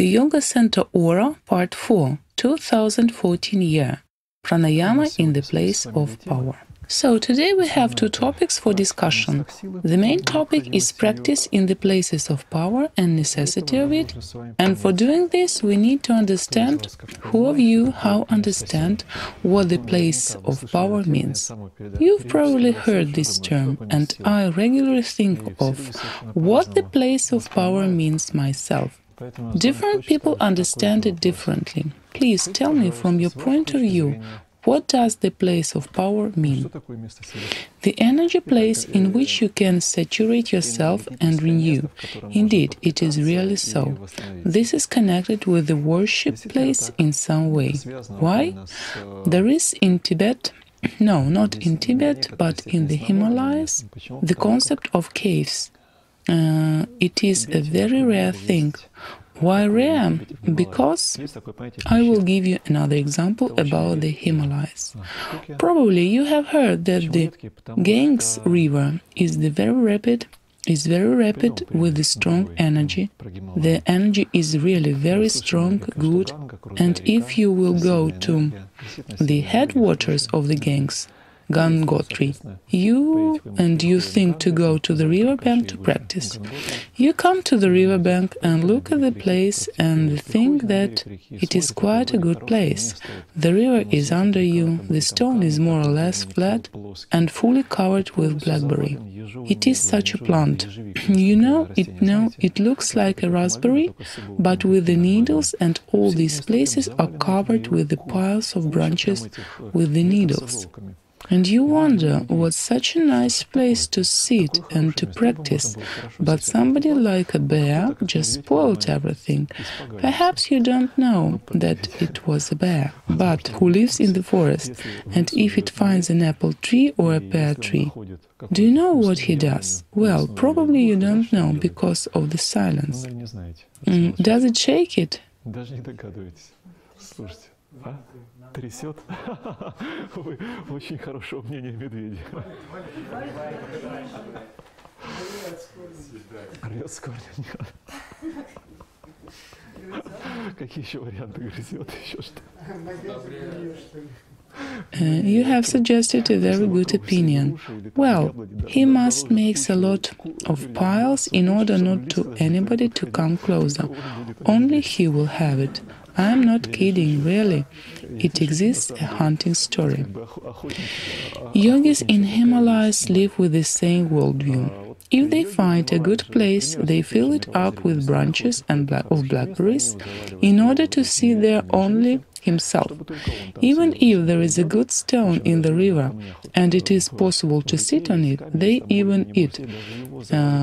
The Yoga Center Aura, Part 4, 2014 year. Pranayama in the place of power. So today we have two topics for discussion. The main topic is practice in the places of power and necessity of it. And for doing this, we need to understand, who of you how understand what the place of power means. You've probably heard this term, and I regularly think of what the place of power means myself. Different people understand it differently. Please tell me from your point of view, what does the place of power mean? The energy place in which you can saturate yourself and renew. Indeed, it is really so. This is connected with the worship place in some way. Why? There is in Tibet, no, not in Tibet, but in the Himalayas, the concept of caves. It is a very rare thing. Why rare? Because I will give you another example about the Himalayas. Probably you have heard that the Ganges River is very rapid with the strong energy. The energy is really very strong, good, and if you will go to the headwaters of the Ganges, Gangotri, you think to go to the riverbank to practice. You come to the riverbank and look at the place and think that it is quite a good place. The river is under you, the stone is more or less flat and fully covered with blackberry. It is such a plant. It looks like a raspberry, but with the needles, and all these places are covered with the piles of branches with the needles. And you wonder, what's such a nice place to sit and to practice, but somebody like a bear just spoiled everything. Perhaps you don't know that it was a bear, but who lives in the forest, and if it finds an apple tree or a pear tree, do you know what he does? Well, probably you don't know because of the silence. Does it shake it? Трясет. Вы очень хорошего мнения медведя. Рвет с корня. Какие еще варианты грызет? Еще что? You have suggested a very good opinion. Well, he must make a lot of piles in order not to anybody to come closer. Only he will have it. I am not kidding, really. It exists, a hunting story. Yogis in Himalayas live with the same worldview. If they find a good place, they fill it up with branches of blackberries in order to sit there only himself. Even if there is a good stone in the river and it is possible to sit on it, they even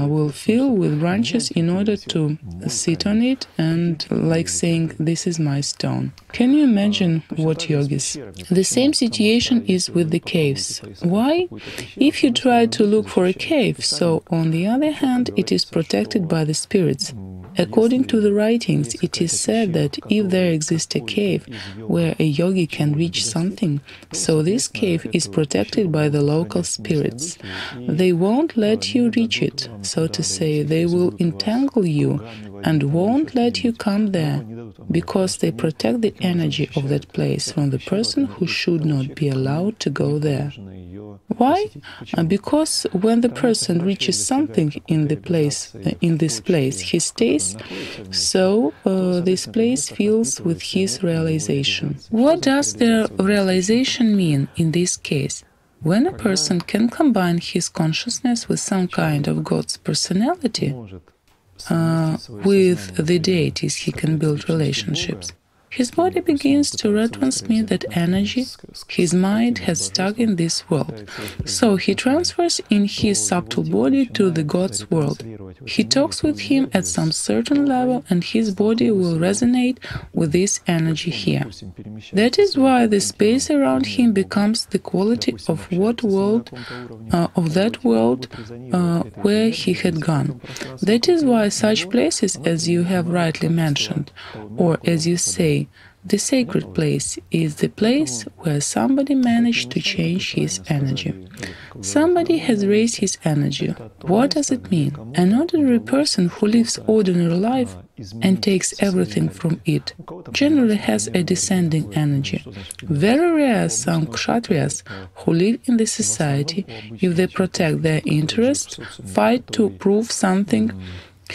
will fill with branches in order to sit on it and like saying, this is my stone. Can you imagine what yogis? The same situation is with the caves. Why? If you try to look for a cave, so on the other hand, it is protected by the spirits. According to the writings, it is said that if there exists a cave where a yogi can reach something, so this cave is protected by the local spirits. They won't let you reach it, so to say, they will entangle you and won't let you come there, because they protect the energy of that place from the person who should not be allowed to go there. Why? Because when the person reaches something in this place, he stays, so this place fills with his realization. What does the realization mean in this case? When a person can combine his consciousness with some kind of God's personality, with the deities he can build relationships. His body begins to retransmit that energy his mind has stuck in this world. So he transfers in his subtle body to the God's world. He talks with him at some certain level and his body will resonate with this energy here. That is why the space around him becomes the quality of that world where he had gone. That is why such places, as you have rightly mentioned, or as you say, the sacred place is the place where somebody managed to change his energy. Somebody has raised his energy. What does it mean? An ordinary person who lives ordinary life and takes everything from it, generally has a descending energy. Very rare some kshatriyas who live in the society, if they protect their interests, fight to prove something,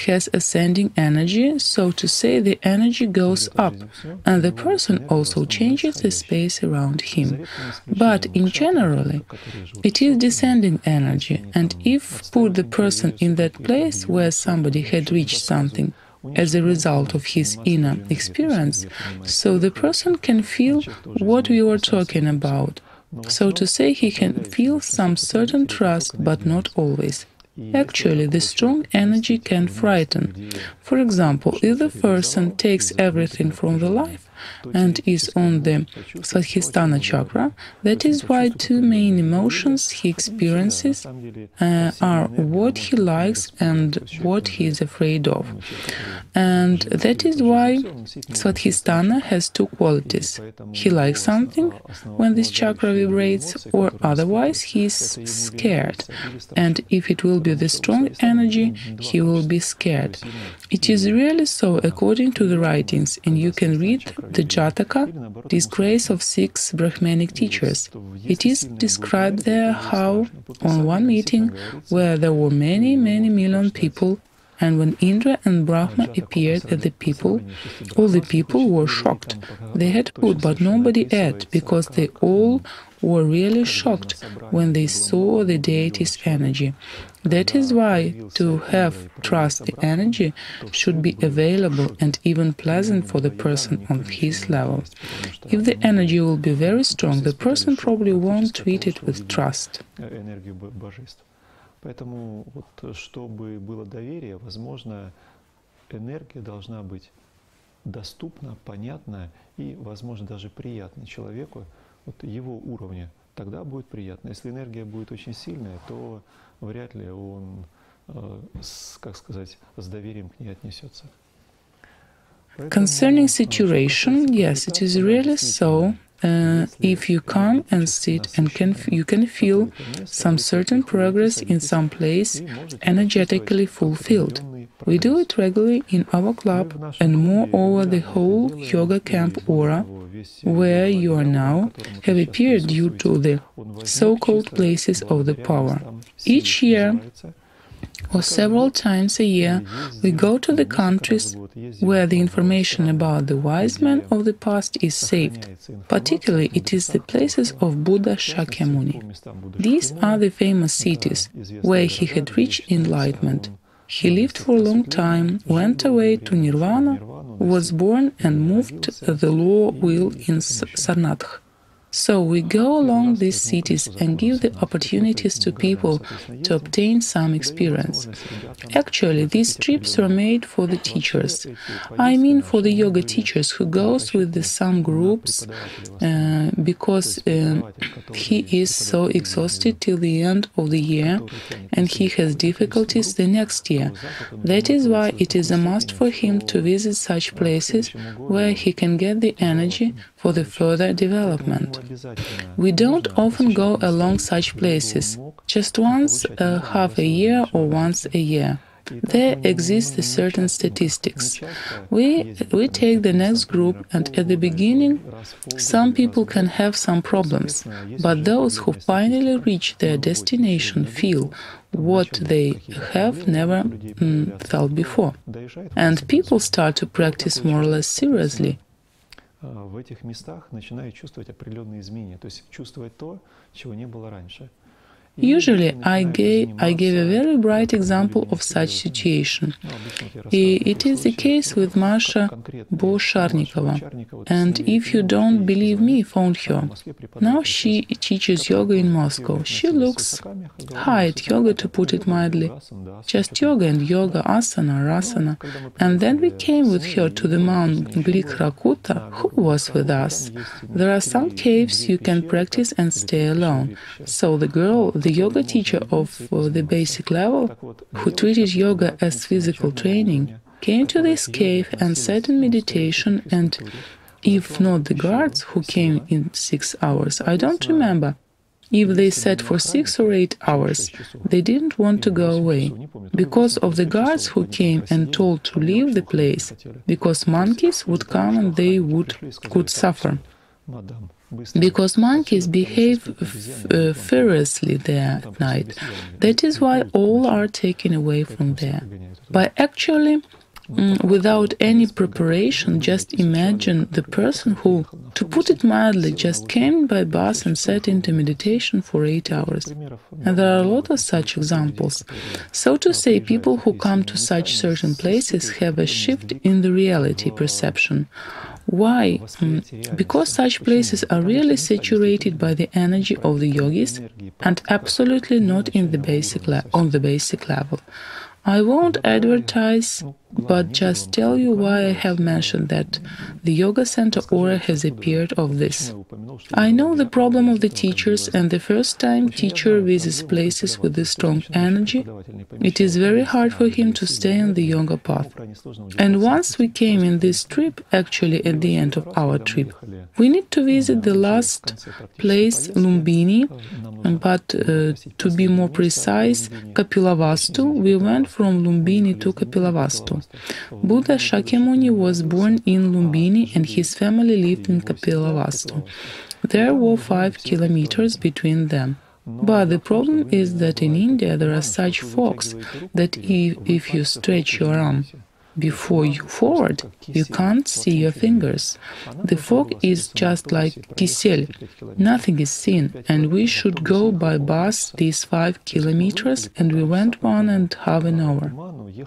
has ascending energy, so to say, the energy goes up, and the person also changes the space around him. But in generally, it is descending energy, and if put the person in that place where somebody had reached something as a result of his inner experience, so the person can feel what we were talking about. So to say, he can feel some certain trust, but not always. Actually, the strong energy can frighten. For example, if the person takes everything from the life and is on the Svadhisthana chakra, that is why two main emotions he experiences are what he likes and what he is afraid of. And that is why Svadhisthana has two qualities. He likes something when this chakra vibrates, or otherwise he is scared. And if it will be the strong energy, he will be scared. It is really so according to the writings, and you can read the Jataka, disgrace of 6 Brahmanic teachers. It is described there how, on one meeting where there were many million people, and when Indra and Brahma appeared at the people, all the people were shocked. They had food, but nobody ate, because they all were really shocked when they saw the deity's energy. That is why to have trust the energy should be available and even pleasant for the person on his level. If the energy will be very strong, the person probably won't treat it with trust. Поэтому вот, чтобы было доверие, возможно, энергия должна быть доступна, понятна и, возможно, даже приятна человеку, вот его уровня. Тогда будет приятно. Если энергия будет очень сильная, то вряд ли он, как сказать, с доверием к ней отнесется. Concerning situation, yes, it is really so. If you come and sit and you can feel some certain progress in some place energetically fulfilled. We do it regularly in our club, and moreover the whole yoga camp aura, where you are now, have appeared due to the so-called places of the power. Each year, or several times a year, we go to the countries where the information about the wise men of the past is saved. Particularly, it is the places of Buddha Shakyamuni. These are the famous cities where he had reached enlightenment. He lived for a long time, went away to Nirvana, was born and moved the law will in Sarnath. So we go along these cities and give the opportunities to people to obtain some experience. Actually, these trips were made for the teachers. I mean for the yoga teachers who goes with some groups because he is so exhausted till the end of the year and he has difficulties the next year. That is why it is a must for him to visit such places where he can get the energy for the further development. We don't often go along such places, just once half a year or once a year. There exist certain statistics. We take the next group, and at the beginning some people can have some problems, but those who finally reach their destination feel what they have never felt before. And people start to practice more or less seriously. В этих местах начинают чувствовать определенные изменения, то есть чувствовать то, чего не было раньше. Usually, I gave a very bright example of such situation. It is the case with Masha Bosharnikova, and if you don't believe me, phone her. Now she teaches yoga in Moscow. She looks high at yoga, to put it mildly. Just yoga and yoga, asana, rasana. And then we came with her to the Mount Blikrakuta, who was with us. There are some caves you can practice and stay alone. So the girl, the yoga teacher of the basic level, who treated yoga as physical training, came to this cave and sat in meditation, and if not the guards who came in 6 hours, I don't remember. If they sat for 6 or 8 hours, they didn't want to go away, because of the guards who came and told to leave the place, because monkeys would come and they could suffer. Because monkeys behave ferociously there at night. That is why all are taken away from there. But actually, without any preparation, just imagine the person who, to put it mildly, just came by bus and sat into meditation for 8 hours. And there are a lot of such examples. So to say, people who come to such certain places have a shift in the reality perception. Why? Because such places are really saturated by the energy of the yogis and absolutely not in the on the basic level. I won't advertise, but just tell you why I have mentioned that the yoga center aura has appeared of this. I know the problem of the teachers, and the first time teacher visits places with a strong energy, it is very hard for him to stay on the yoga path. And once we came in this trip, actually at the end of our trip, we need to visit the last place, Lumbini, but to be more precise, Kapilavastu. We went from Lumbini to Kapilavastu. Buddha Shakyamuni was born in Lumbini and his family lived in Kapilavastu. There were 5 kilometers between them. But the problem is that in India there are such fogs that if you stretch your arm before you forward, you can't see your fingers. The fog is just like kisel. Nothing is seen, and we should go by bus these 5 kilometers, and we went 1.5 hours.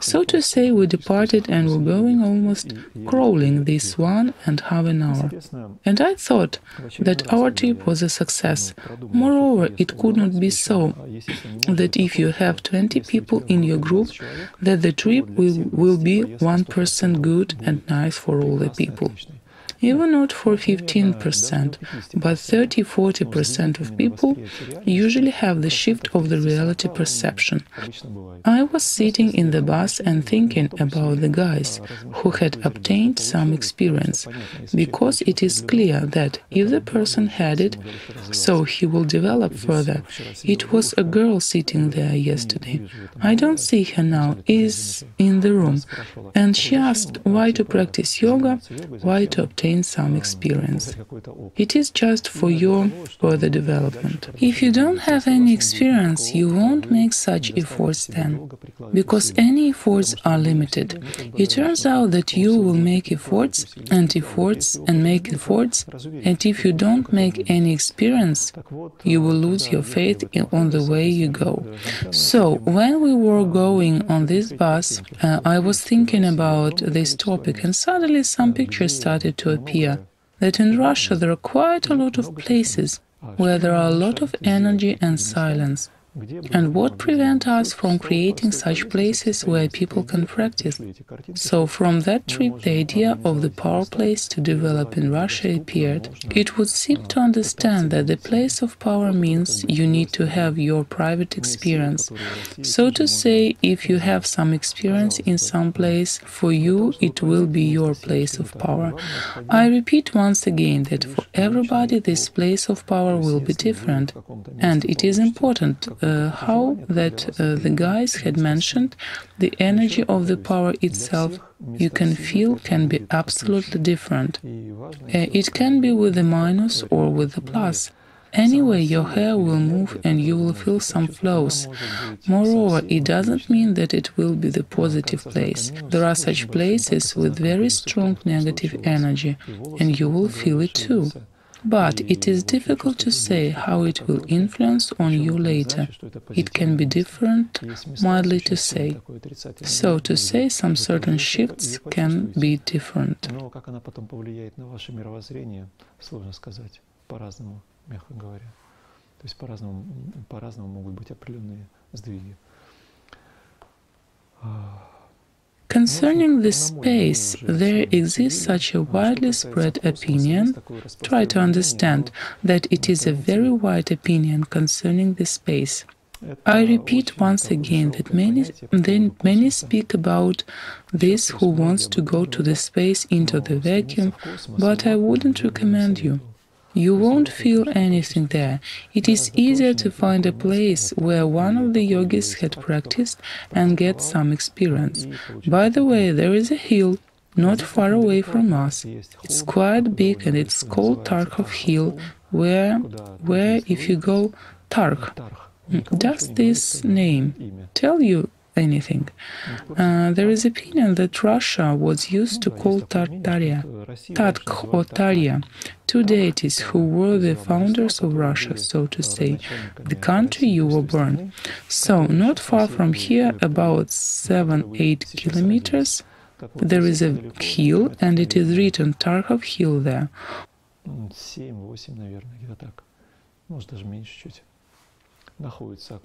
So to say, we departed and were going almost crawling this 1.5 hours. And I thought that our trip was a success. Moreover, it could not be so that if you have 20 people in your group, that the trip will be 1% good and nice for all the people. Even not for 15%, but 30–40% of people usually have the shift of the reality perception. I was sitting in the bus and thinking about the guys who had obtained some experience, because it is clear that if the person had it, so he will develop further. It was a girl sitting there yesterday. I don't see her now, is in the room, and she asked why to practice yoga, why to obtain some experience. It is just for your further development. If you don't have any experience, you won't make such efforts then, because any efforts are limited. It turns out that you will make efforts and make efforts, and if you don't make any experience, you will lose your faith on the way you go. So, when we were going on this bus, I was thinking about this topic, and suddenly some pictures started to appear. That in Russia there are quite a lot of places where there are a lot of energy and silence. And what prevents us from creating such places where people can practice? So from that trip, the idea of the power place to develop in Russia appeared. It would seem to understand that the place of power means you need to have your private experience. So to say, if you have some experience in some place, for you it will be your place of power. I repeat once again that for everybody this place of power will be different. And it is important how that the guys had mentioned, the energy of the power itself you can feel can be absolutely different. It can be with the minus or with the plus. Anyway, your hair will move and you will feel some flows. Moreover, it doesn't mean that it will be the positive place. There are such places with very strong negative energy, and you will feel it too. But it is difficult to say how it will influence on you later. It can be different, mildly to say. So to say, some certain shifts can be different. Мягко говоря. То есть по-разному могут быть определенные сдвиги. Concerning this space, there exists such a widely spread opinion. Try to understand that it is a very wide opinion concerning this space. I repeat once again that many speak about this who wants to go to the space into the vacuum, but I wouldn't recommend you. You won't feel anything there. It is easier to find a place where one of the yogis had practiced and get some experience. By the way, there is a hill not far away from us. It's quite big and it's called Tarkov Hill, where if you go, Tark. Does this name tell you anything? There is opinion that Russia was used to call Tartaria, Tatk or Tarya, two deities who were the founders of Russia, so to say, the country you were born. So, not far from here, about 7-8 kilometers, there is a hill, and it is written Tarkov Hill there. 7-8, наверное, где-то так. Может, даже меньше чуть. Находится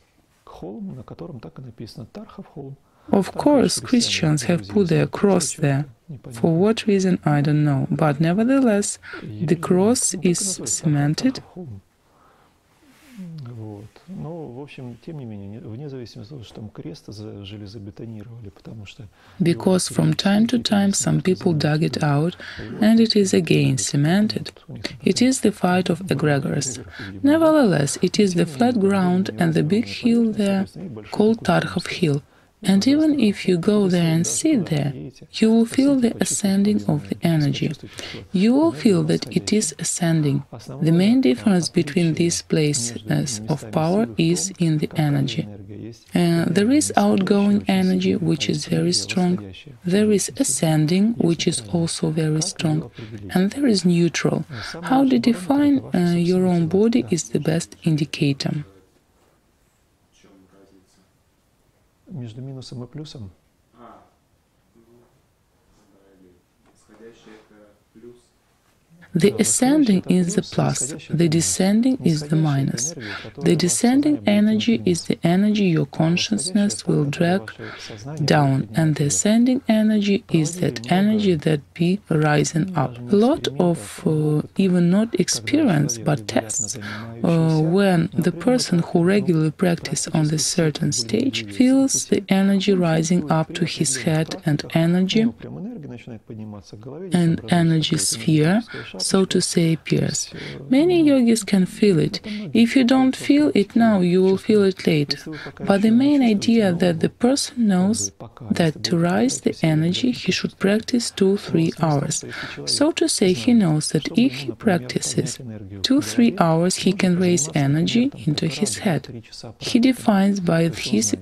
холм, на котором так и написано Тархов холм. Of course, Christians have put their cross there. For what reason, I don't know. But nevertheless, the cross is cemented. Но, в общем, тем не менее, вне зависимости от того, что там крест железобетонировали, потому что... Because from time to time some people dug it out, and it is again cemented. It is the fight of egregores. Nevertheless, it is the flat ground and the big hill there, called Tarkov Hill. And even if you go there and sit there, you will feel the ascending of the energy. You will feel that it is ascending. The main difference between these places of power is in the energy. There is outgoing energy, which is very strong. There is ascending, which is also very strong. And there is neutral. How to define your own body is the best indicator. Между минусом и плюсом? The ascending is the plus, the descending is the minus. The descending energy is the energy your consciousness will drag down, and the ascending energy is that energy that be rising up. A lot of even not experience but tests when the person who regularly practices on this certain stage feels the energy rising up to his head and energy sphere, so to say, appears. Many yogis can feel it. If you don't feel it now, you will feel it later. But the main idea that the person knows that to rise the energy he should practice 2-3 hours. So to say, he knows that if he practices 2-3 hours, he can raise energy into his head. He defines by his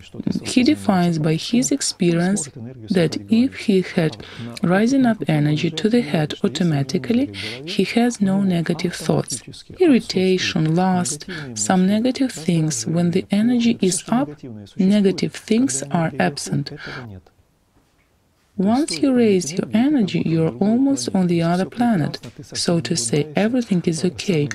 experience that if he had rising up energy to the head automatically, he has no negative thoughts, irritation, lust, some negative things. When the energy is up, negative things are absent. Once you raise your energy, you're almost on the other planet. So to say, everything is okay.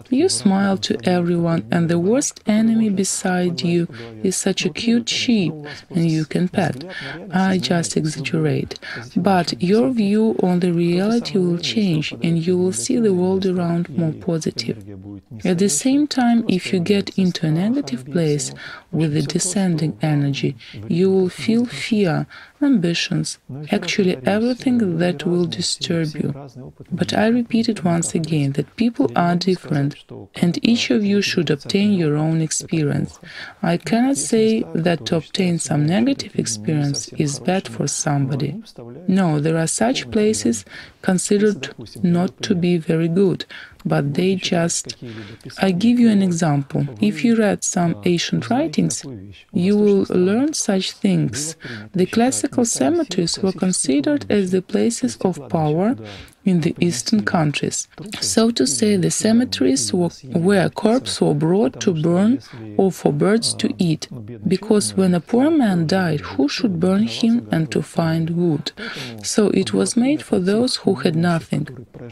You smile to everyone, and the worst enemy beside you is such a cute sheep, and you can pet. I just exaggerate. But your view on the reality will change, and you will see the world around more positive. At the same time, if you get into a negative place with the descending energy, you will feel fear, ambitions, actually everything that will disturb you. But I repeat it once again, that people are different, and each of you should obtain your own experience. I cannot say that to obtain some negative experience is bad for somebody. No, there are such places considered not to be very good, but they just... I give you an example. If you read some ancient writings, you will learn such things. The classical cemeteries were considered as the places of power in the eastern countries. So to say, the cemeteries where corpses were brought to burn or for birds to eat, because when a poor man died, who should burn him and to find wood? So it was made for those who had nothing,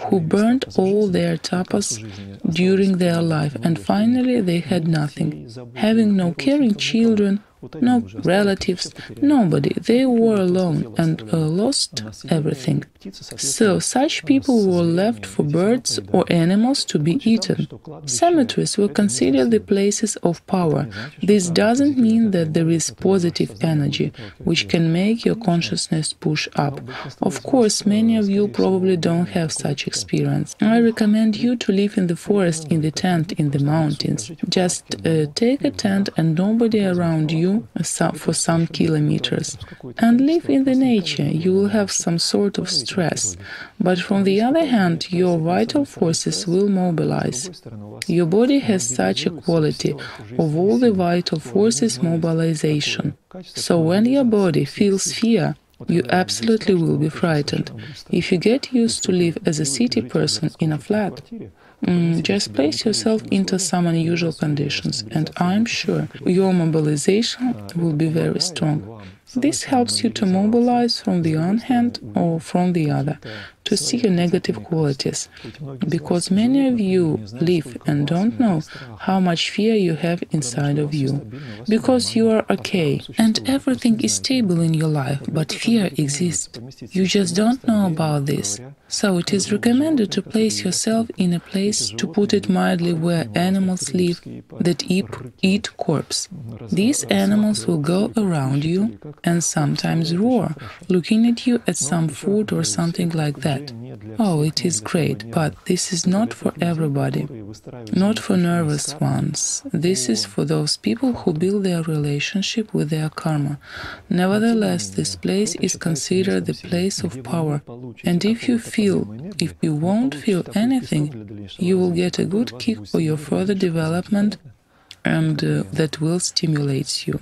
who burned all their tapas during their life, and finally they had nothing, having no caring children no relatives, nobody. They were alone and lost everything. So such people were left for birds or animals to be eaten. Cemeteries were considered the places of power. This doesn't mean that there is positive energy, which can make your consciousness push up. Of course, many of you probably don't have such experience. I recommend you to live in the forest, in the tent, in the mountains. Just take a tent and nobody around you for some kilometers. And live in the nature. You will have some sort of stress. But from the other hand, your vital forces will mobilize. Your body has such a quality of all the vital forces mobilization. So when your body feels fear, you absolutely will be frightened. If you get used to live as a city person in a flat, just place yourself into some unusual conditions, and I'm sure your mobilization will be very strong. This helps you to mobilize from the one hand or from the other, to see your negative qualities, because many of you live and don't know how much fear you have inside of you, because you are okay and everything is stable in your life, but fear exists. You just don't know about this. So it is recommended to place yourself in a place, to put it mildly, where animals live that eat corpse. These animals will go around you and sometimes roar, looking at you at some food or something like that. Oh, it is great, but this is not for everybody, not for nervous ones. This is for those people who build their relationship with their karma. Nevertheless, this place is considered the place of power, and if you won't feel anything, you will get a good kick for your further development, and that will stimulate you.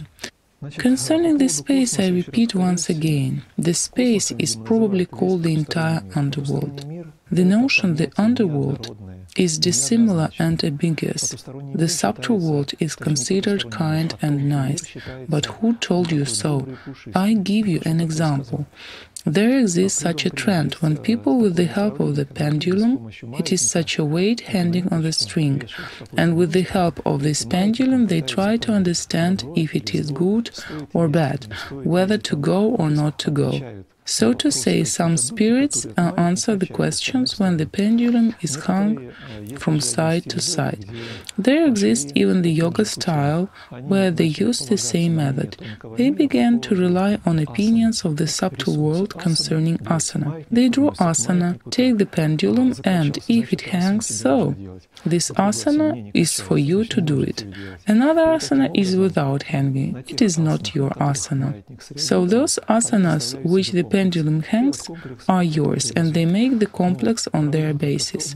Concerning this space, I repeat once again, the space is probably called the entire underworld. The notion the underworld is dissimilar and ambiguous. The subtle world is considered kind and nice, but who told you so? I give you an example. There exists such a trend when people, with the help of the pendulum, it is such a weight hanging on the string, and with the help of this pendulum they try to understand if it is good or bad, whether to go or not to go. So to say, some spirits answer the questions when the pendulum is hung from side to side. There exists even the yoga style where they use the same method. They began to rely on opinions of the subtle world concerning asana. They draw asana, take the pendulum, and if it hangs so, this asana is for you to do it. Another asana is without hanging. It is not your asana. So those asanas which the pendulum hangs are yours, and they make the complex on their basis,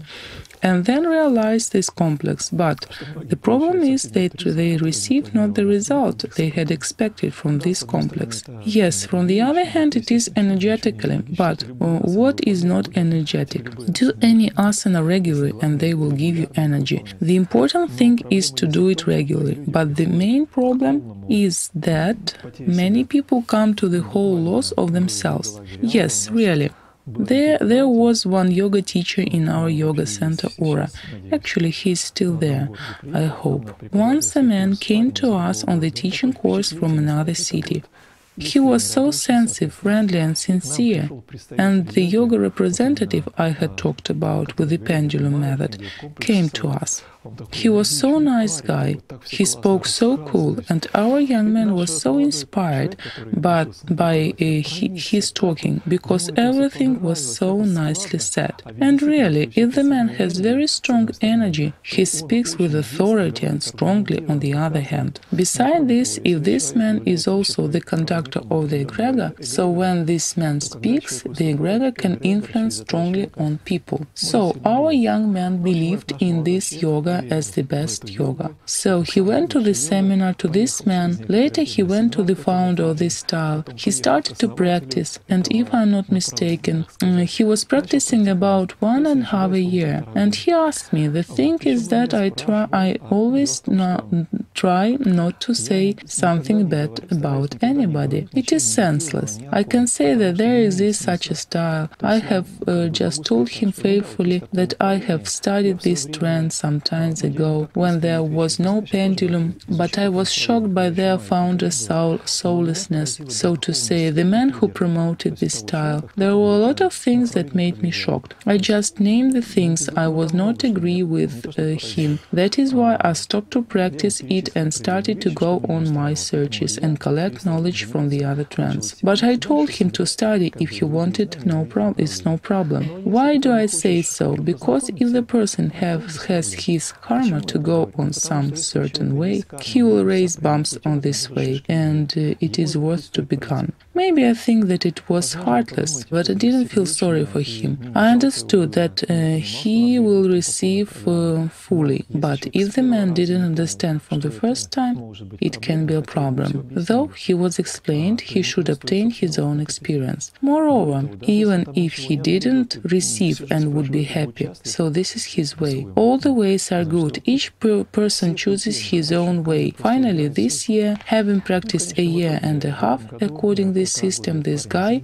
and then realize this complex. But the problem is that they receive not the result they had expected from this complex. Yes, from the other hand, it is energetically, but what is not energetic? Do any asana regularly and they will give you energy. The important thing is to do it regularly, but the main problem is that many people come to the whole loss of themselves. Yes, really. There was one yoga teacher in our yoga center, Aura. Actually, he is still there, I hope. Once a man came to us on the teaching course from another city. He was so sensitive, friendly and sincere, and the yoga representative I had talked about with the pendulum method came to us. He was so nice guy, he spoke so cool, and our young man was so inspired by his talking, because everything was so nicely said. And really, if the man has very strong energy, he speaks with authority and strongly on the other hand. Besides this, if this man is also the conductor of the egregor, so when this man speaks, the egregor can influence strongly on people. So our young man believed in this yoga as the best yoga. So he went to the seminar to this man. Later he went to the founder of this style. He started to practice, and if I'm not mistaken, he was practicing about 1.5 years. And he asked me, the thing is that I always try not to say something bad about anybody. It is senseless. I can say that there exists such a style. I have just told him faithfully that I have studied this trend some time ago when there was no pendulum, but I was shocked by their founder's soullessness, so to say, the man who promoted this style. There were a lot of things that made me shocked. I just named the things I was not agree with him. That is why I stopped to practice it and started to go on my searches and collect knowledge from the other trends. But I told him to study if he wanted, it's no problem. Why do I say so? Because if the person has his karma to go on some certain way, he will raise bumps on this way, and it is worth to begin. Maybe I think that it was heartless, but I didn't feel sorry for him. I understood that he will receive fully, but if the man didn't understand from the first time, it can be a problem. Though he was explained, he should obtain his own experience. Moreover, even if he didn't receive and would be happy, so this is his way. All the ways are good. Each person chooses his own way. Finally, this year, having practiced a year and a half according this system, this guy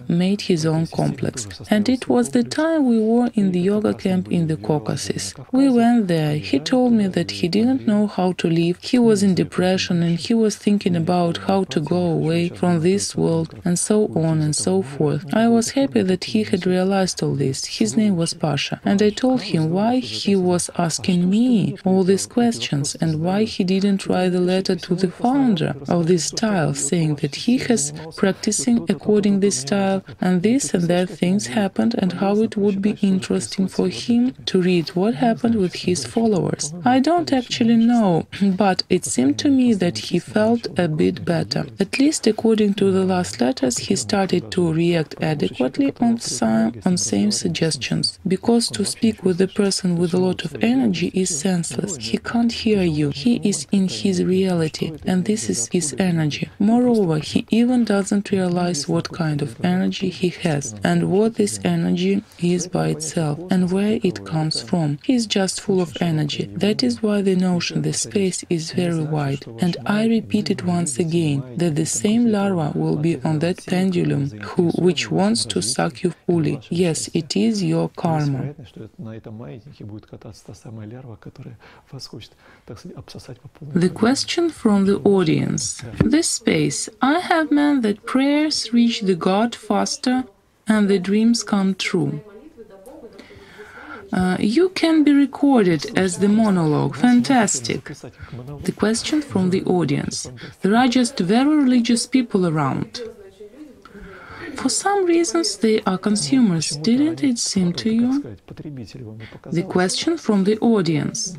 made his own complex. And it was the time we were in the yoga camp in the Caucasus. We went there. He told me that he didn't know how to live. He was in depression and he was thinking about how to go away from this world and so on and so forth. I was happy that he had realized all this. His name was Pasha. And I told him why he was asking me all these questions and why he didn't write a letter to the founder of this style saying that he has practicing according this style and this and that things happened and how it would be interesting for him to read what happened with his followers. I don't actually know, but it seemed to me that he felt a bit better. At least according to the last letters, he started to react adequately on same suggestions. Because to speak with a person with a lot of energy is senseless. He can't hear you. He is in his reality, and this is his energy. Moreover, he even doesn't realize what kind of energy he has, and what this energy is by itself, and where it comes from. He is just full of energy. That is why the notion, the space, is very wide. And I repeat it once again, that the same larva will be on that pendulum which wants to suck you fully. Yes, it is your karma. The question from the audience. This space, I have meant that prayers reach the God faster and the dreams come true. You can be recorded as the monologue. Fantastic. The question from the audience. There are just very religious people around. For some reasons, they are consumers. Didn't it seem to you? The question from the audience.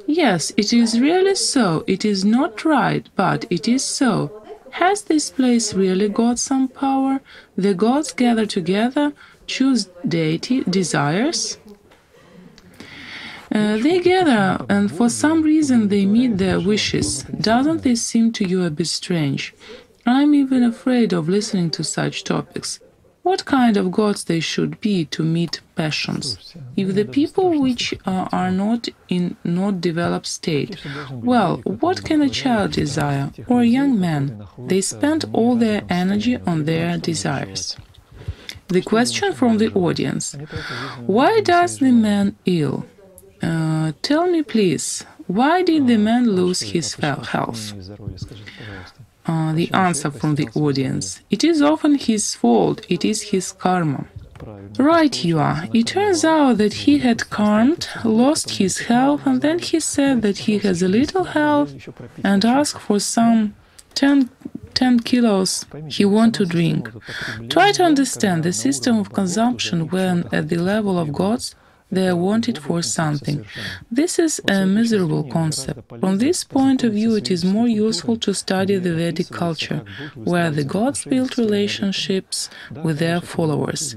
Yes, it is really so. It is not right, but it is so. Has this place really got some power? The gods gather together, choose deity, desires? They gather, and for some reason they meet their wishes. Doesn't this seem to you a bit strange? I'm even afraid of listening to such topics. What kind of gods they should be to meet passions? If the people which are not in not developed state, well, what can a child desire, or a young man? They spend all their energy on their desires. The question from the audience. Why does the man ill? Tell me, please, why did the man lose his health? The answer from the audience. It is often his fault, it is his karma. Right you are. It turns out that he had karmed, lost his health, and then he said that he has a little health and asked for some 10 kilos he want to drink. Try to understand the system of consumption when at the level of gods they are wanted for something. This is a miserable concept. From this point of view, it is more useful to study the Vedic culture, where the gods build relationships with their followers.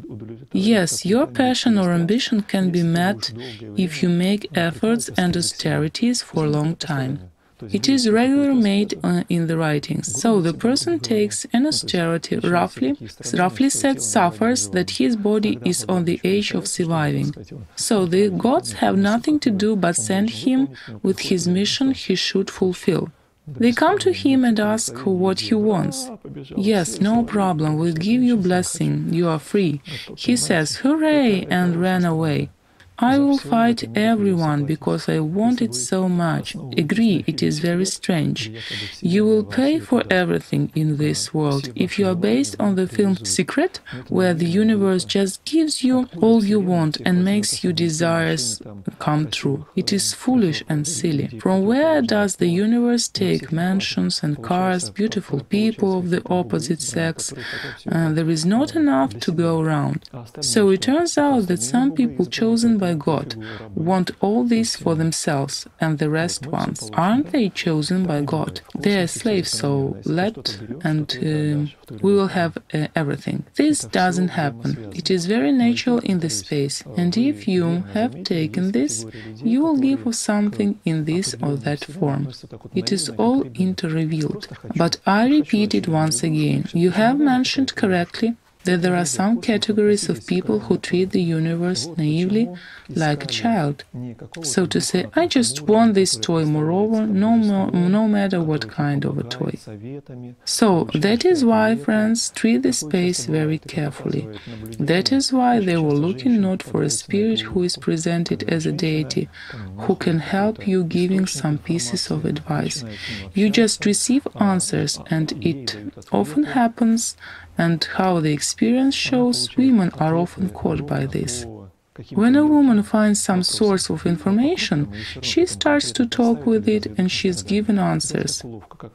Yes, your passion or ambition can be met if you make efforts and austerities for a long time. It is regularly made in the writings. So the person takes an austerity, roughly said suffers that his body is on the edge of surviving. So the gods have nothing to do but send him with his mission he should fulfill. They come to him and ask what he wants. Yes, no problem, we'll give you blessing, you are free. He says, hooray, and ran away. I will fight everyone because I want it so much. Agree, it is very strange. You will pay for everything in this world. If you are based on the film Secret, where the universe just gives you all you want and makes your desires come true, it is foolish and silly. From where does the universe take mansions and cars, beautiful people of the opposite sex? There is not enough to go around. So it turns out that some people chosen by God want all this for themselves, and the rest ones. Aren't they chosen by God? They are slaves, so we will have everything. This doesn't happen. It is very natural in the space, and if you have taken this, you will give us something in this or that form. It is all inter-revealed. But I repeat it once again. You have mentioned correctly that there are some categories of people who treat the universe naively, like a child. So to say, I just want this toy, moreover, no matter what kind of a toy. So that is why friends treat the space very carefully. That is why they were looking not for a spirit who is presented as a deity, who can help you giving some pieces of advice. You just receive answers, and it often happens. And how the experience shows, women are often caught by this. When a woman finds some source of information, she starts to talk with it and she is given answers.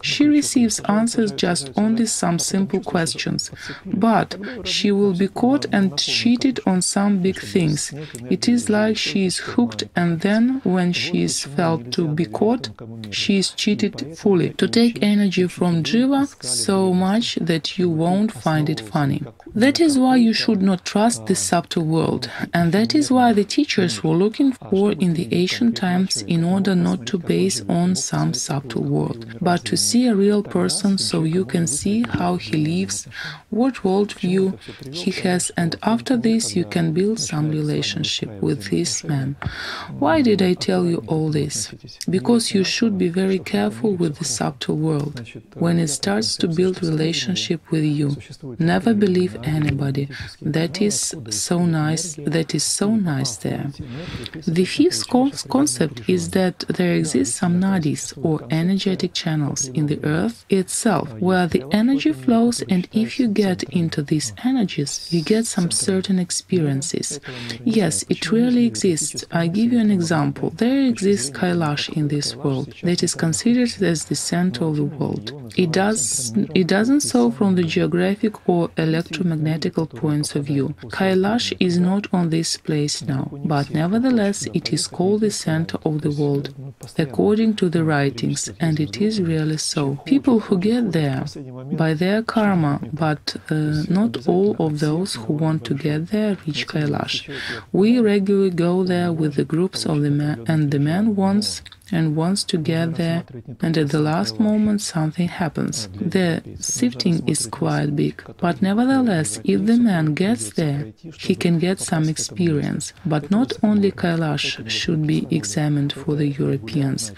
She receives answers just only some simple questions, but she will be caught and cheated on some big things. It is like she is hooked, and then when she is felt to be caught, she is cheated fully. To take energy from Jiva so much that you won't find it funny. That is why you should not trust the subtle world, and that is why the teachers were looking for in the ancient times in order not to base on some subtle world, but to see a real person so you can see how he lives, what worldview he has, and after this you can build some relationship with this man. Why did I tell you all this? Because you should be very careful with the subtle world. When it starts to build relationship with you, never believe anybody. That is so nice there. The fifth concept is that there exist some nadis, or energetic channels, in the earth itself, where the energy flows, and if you get into these energies, you get some certain experiences. Yes, it really exists. I give you an example. There exists Kailash in this world, that is considered as the center of the world. It doesn't so from the geographic or electromagnetic points of view. Kailash is not on this place now, but nevertheless it is called the center of the world, according to the writings, and it is really so. People who get there by their karma, but not all of those who want to get there reach Kailash. We regularly go there with the groups of the men, and the man wants to get there, and at the last moment something happens. The shifting is quite big, but nevertheless, if the man gets there, he can get some experience. But not only Kailash should be examined for the Europeans.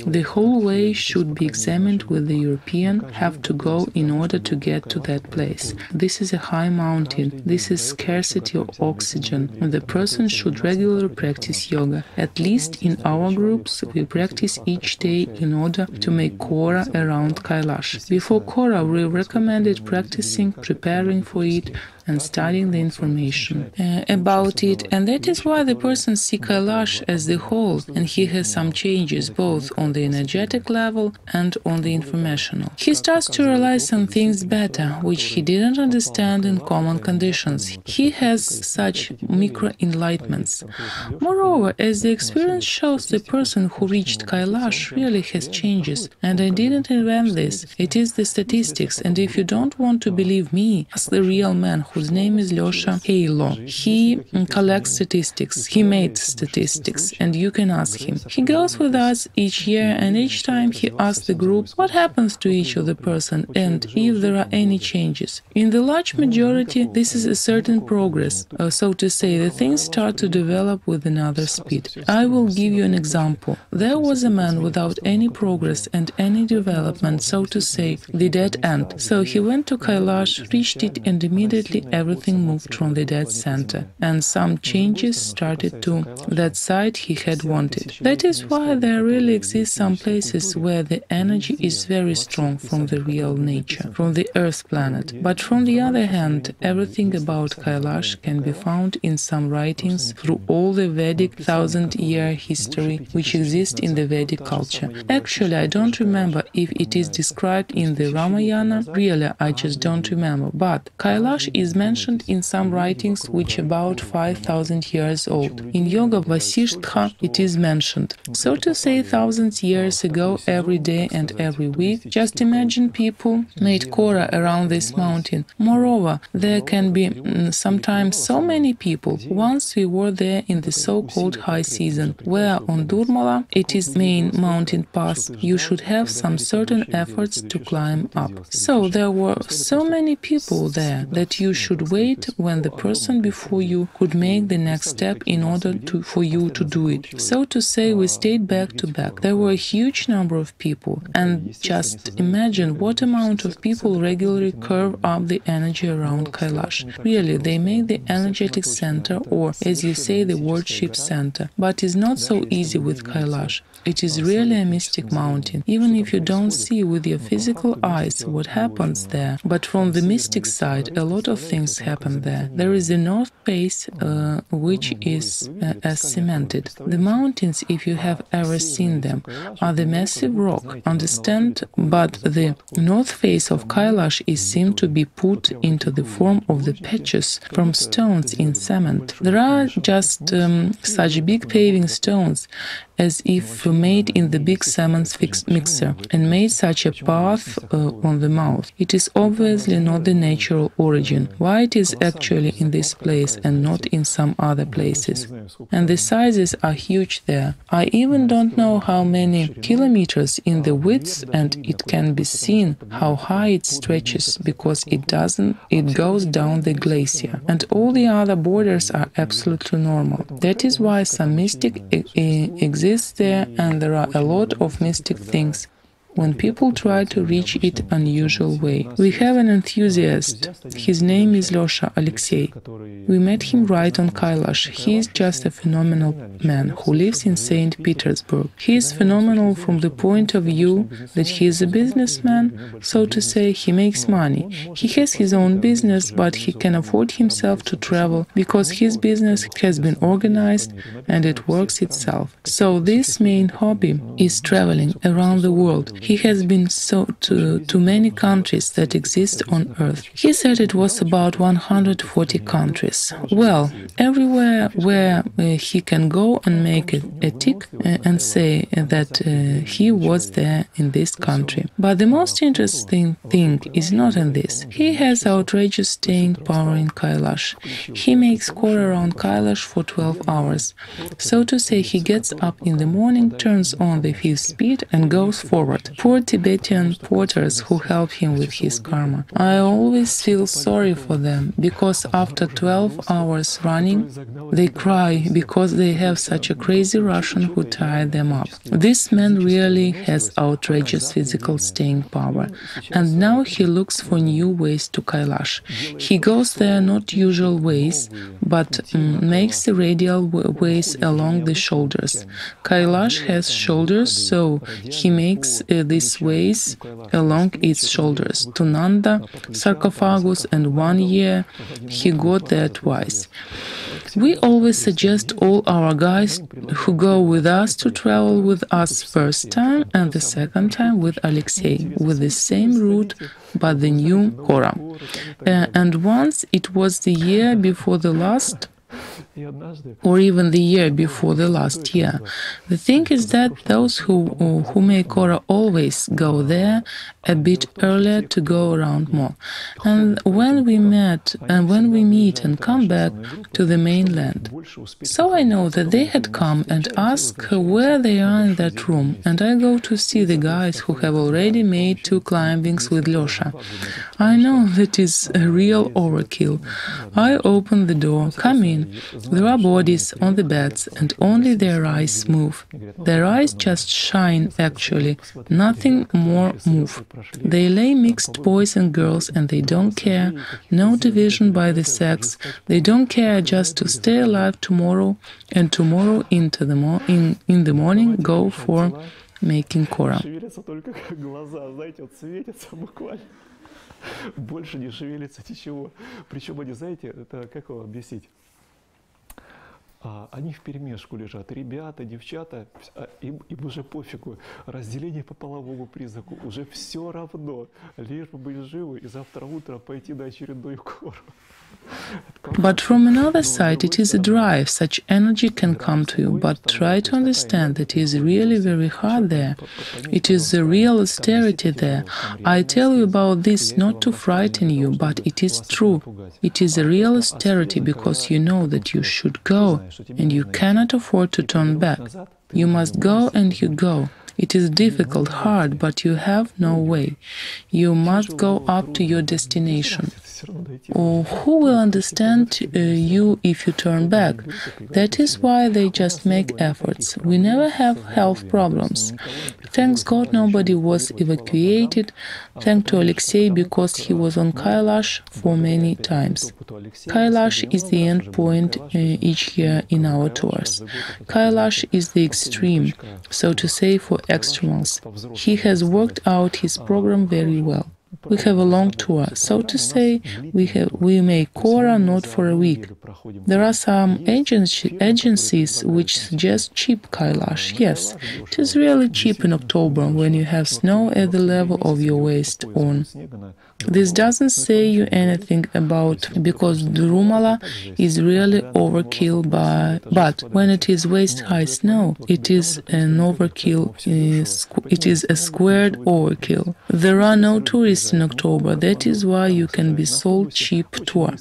The whole way should be examined with the European have to go in order to get to that place. This is a high mountain, this is scarcity of oxygen, and the person should regularly practice yoga. At least in our groups, we practice each day in order to make kora around Kailash. Before kora, we recommended practicing, preparing for it, and studying the information about it, and that is why the person sees Kailash as the whole, and he has some changes both on the energetic level and on the informational. He starts to realize some things better, which he didn't understand in common conditions. He has such micro-enlightenments. Moreover, as the experience shows, the person who reached Kailash really has changes, and I didn't invent this. It is the statistics, and if you don't want to believe me, ask the real man whose name is Losha Halo. He collects statistics. He made statistics, and you can ask him. He goes with us each year, and each time he asks the group what happens to each of the person and if there are any changes. In the large majority, this is a certain progress, so to say, the things start to develop with another speed. I will give you an example. There was a man without any progress and any development, so to say, the dead end. So he went to Kailash, reached it, and immediately everything moved from the dead center, and some changes started to that side he had wanted. That is why there really exist some places where the energy is very strong from the real nature, from the Earth planet. But from the other hand, everything about Kailash can be found in some writings through all the Vedic 1000-year history which exists in the Vedic culture. Actually, I don't remember if it is described in the Ramayana. Really, I just don't remember. But Kailash is mentioned in some writings which are about 5000 years old. In Yoga Vasishtha it is mentioned. So to say, thousands years ago, every day and every week, just imagine people made kora around this mountain. Moreover, there can be sometimes so many people. Once we were there in the so-called high season, where on Durmala, it is main mountain pass, you should have some certain efforts to climb up. So there were so many people there that you should wait when the person before you could make the next step in order for you to do it. So to say, we stayed back to back. There were a huge number of people, and just imagine what amount of people regularly curve up the energy around Kailash. Really, they make the energetic center, or as you say, the worship center. But it's not so easy with Kailash. It is really a mystic mountain, even if you don't see with your physical eyes what happens there. But from the mystic side, a lot of things happen there. There is the north face, which is as cemented. The mountains, if you have ever seen them, are the massive rock, understand? But the north face of Kailash is seen to be put into the form of the patches from stones in cement. There are just such big paving stones, as if made in the big cement mixer, and made such a path on the mouth. It is obviously not the natural origin. Why it is actually in this place and not in some other places? And the sizes are huge there. I even don't know how many kilometers in the width, and it can be seen how high it stretches, because it goes down the glacier. And all the other borders are absolutely normal. That is why some mystic exists there, and there are a lot of mystic things when people try to reach it unusual way. We have an enthusiast. His name is Losha Alexei. We met him right on Kailash. He is just a phenomenal man who lives in St. Petersburg. He is phenomenal from the point of view that he is a businessman, so to say. He makes money. He has his own business, but he can afford himself to travel because his business has been organized and it works itself. So this main hobby is traveling around the world. He has been to many countries that exist on Earth. He said it was about 140 countries. Well, everywhere where he can go and make a tick and say that he was there in this country. But the most interesting thing is not in this. He has outrageous staying power in Kailash. He makes kora around Kailash for 12 hours. So to say, he gets up in the morning, turns on the fifth speed and goes forward. Poor Tibetan porters who help him with his karma. I always feel sorry for them, because after 12 hours running, they cry because they have such a crazy Russian who tied them up. This man really has outrageous physical staying power, and now he looks for new ways to Kailash. He goes there not usual ways, but makes the radial ways along the shoulders. Kailash has shoulders, so he makes these ways along its shoulders to Nanda sarcophagus, and 1 year he got there twice. We always suggest all our guys who go with us to travel with us first time and the second time with Alexei, with the same route but the new kora. And once it was the year before the last, or even the year before the last year. The thing is that those who make kora always go there a bit earlier to go around more. And when we meet and come back to the mainland. So I know that they had come and asked where they are in that room, and I go to see the guys who have already made 2 climbings with Lyosha. I know that is a real overkill. I open the door, come in. There are bodies on the beds, and only their eyes move. Their eyes just shine, actually. Nothing more move. They lay mixed boys and girls, and they don't care. No division by the sex. They don't care, just to stay alive tomorrow, and tomorrow in the morning go for making kora. Больше не шевелится ничего. Причем они, знаете, это как его объяснить? Они вперемешку лежат. Ребята, девчата, им уже пофигу. Разделение по половому признаку уже все равно. Лишь бы быть живы и завтра утром пойти на очередную кору. But from another side, it is a drive. Such energy can come to you, but try to understand that it is really very hard there. It is a real austerity there. I tell you about this not to frighten you, but it is true. It is a real austerity because you know that you should go, and you cannot afford to turn back. You must go, and you go. It is difficult, hard, but you have no way. You must go up to your destination. Or who will understand you if you turn back? That is why they just make efforts. We never have health problems. Thanks God nobody was evacuated. Thanks to Alexei because he was on Kailash for many times. Kailash is the end point each year in our tours. Kailash is the extreme, so to say, for extremals. He has worked out his program very well. We have a long tour, so to say, we make kora not for a week. There are some agencies which suggest cheap Kailash. Yes, it is really cheap in October when you have snow at the level of your waist on. This doesn't say you anything about because Durumala is really overkill, but when it is waist-high snow, it is an overkill. It is a squared overkill. There are no tourists in October. That is why you can be sold cheap tour.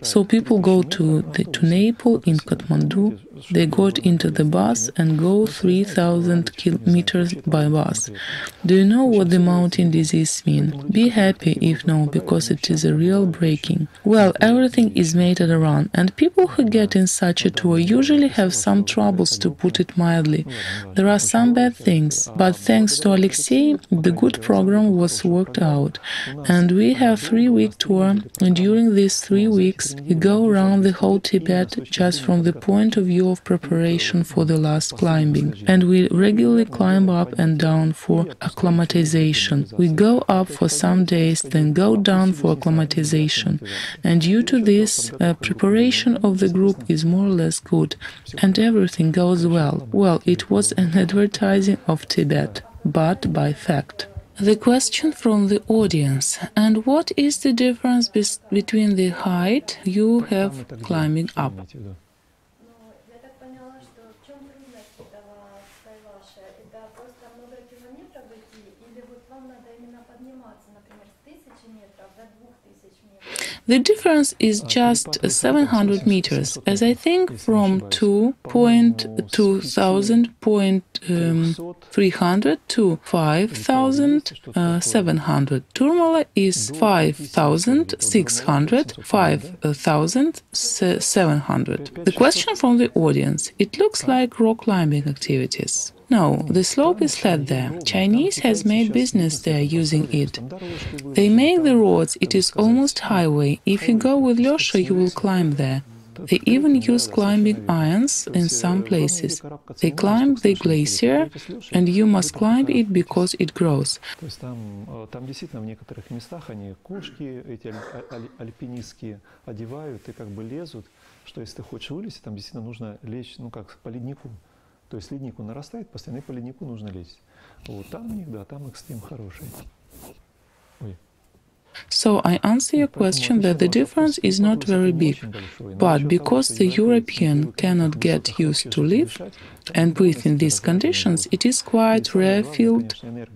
So people go to Nepal in Kathmandu. They got into the bus and go 3,000 kilometers by bus. Do you know what the mountain disease means? Be happy if no, because it is a real breaking. Well, everything is made at a run, and people who get in such a tour usually have some troubles, to put it mildly. There are some bad things, but thanks to Alexei, the good program was worked out. And we have 3-week tour, and during these 3 weeks, we go around the whole Tibet just from the point of view of preparation for the last climbing. And we regularly climb up and down for acclimatization. We go up for some days, then go down for acclimatization. And due to this, preparation of the group is more or less good, and everything goes well. Well, it was an advertising of Tibet, but by fact. The question from the audience: and what is the difference between the height you have climbing up? The difference is just 700 meters, as I think from 2,300 to 5,700. Turmala is 5,600, 5,700. The question from the audience: it looks like rock climbing activities. No, the slope is flat there. Chinese has made business there using it. They make the roads, it is almost highway. If you go with Lyosha, you will climb there. They even use climbing irons in some places. They climb the glacier, and you must climb it because it grows. Там действительно в некоторых местах они кошки эти альпинистские одевают и как бы лезут, что если ты хочешь вылезть, там действительно нужно лечь, ну как по леднику. То есть леднику нарастает, постоянно по леднику нужно лезть. Вот там у них, да, там экстрим хороший. Ой. So I answer your question that the difference is not very big, but because the European cannot get used to live and breathe in these conditions, it is quite rarefied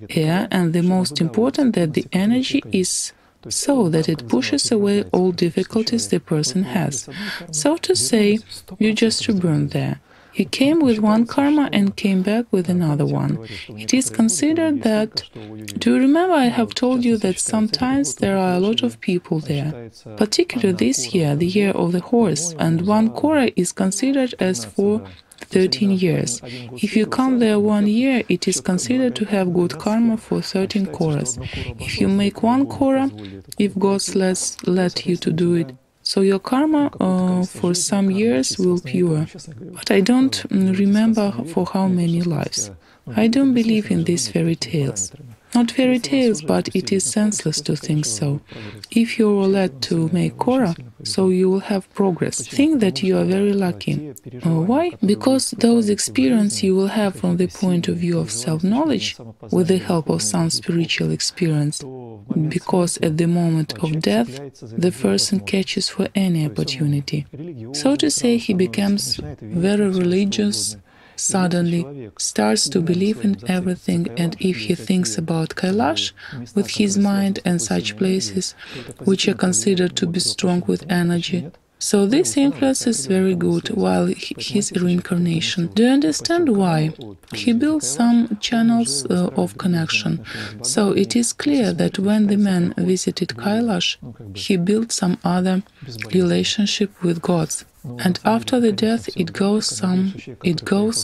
air, and the most important that the energy is so that it pushes away all difficulties the person has. So to say, you just reborn there. He came with one karma and came back with another one. It is considered that... Do you remember I have told you that sometimes there are a lot of people there? Particularly this year, the year of the horse, and one kora is considered as for 13 years. If you come there 1 year, it is considered to have good karma for 13 koras. If you make one kora, if God let you to do it, so your karma for some years will pure. But I don't remember for how many lives. I don't believe in these fairy tales. Not fairy tales, but it is senseless to think so. If you are led to make kora, so you will have progress. Think that you are very lucky. Why? Because those experiences you will have from the point of view of self-knowledge with the help of some spiritual experience. Because at the moment of death, the person catches for any opportunity. So to say, he becomes very religious, suddenly starts to believe in everything, and if he thinks about Kailash with his mind and such places which are considered to be strong with energy, so this influence is very good while his reincarnation. Do you understand why? He built some channels of connection. So it is clear that when the man visited Kailash, he built some other relationship with gods. And after the death it goes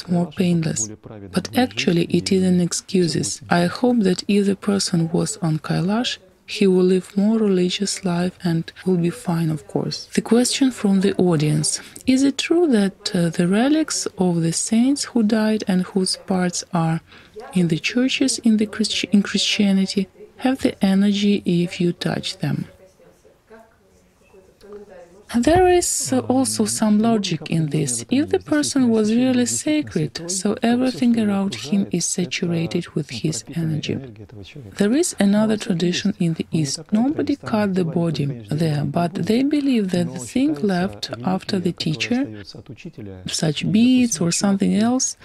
more painless. But actually it is an excuse. I hope that if the person was on Kailash, he will live more religious life and will be fine, of course. The question from the audience. Is it true that the relics of the saints who died and whose parts are in the churches in Christianity have the energy if you touch them? There is also some logic in this. If the person was really sacred, so everything around him is saturated with his energy. There is another tradition in the East. Nobody cut the body there, but they believe that the thing left after the teacher, such beads or something else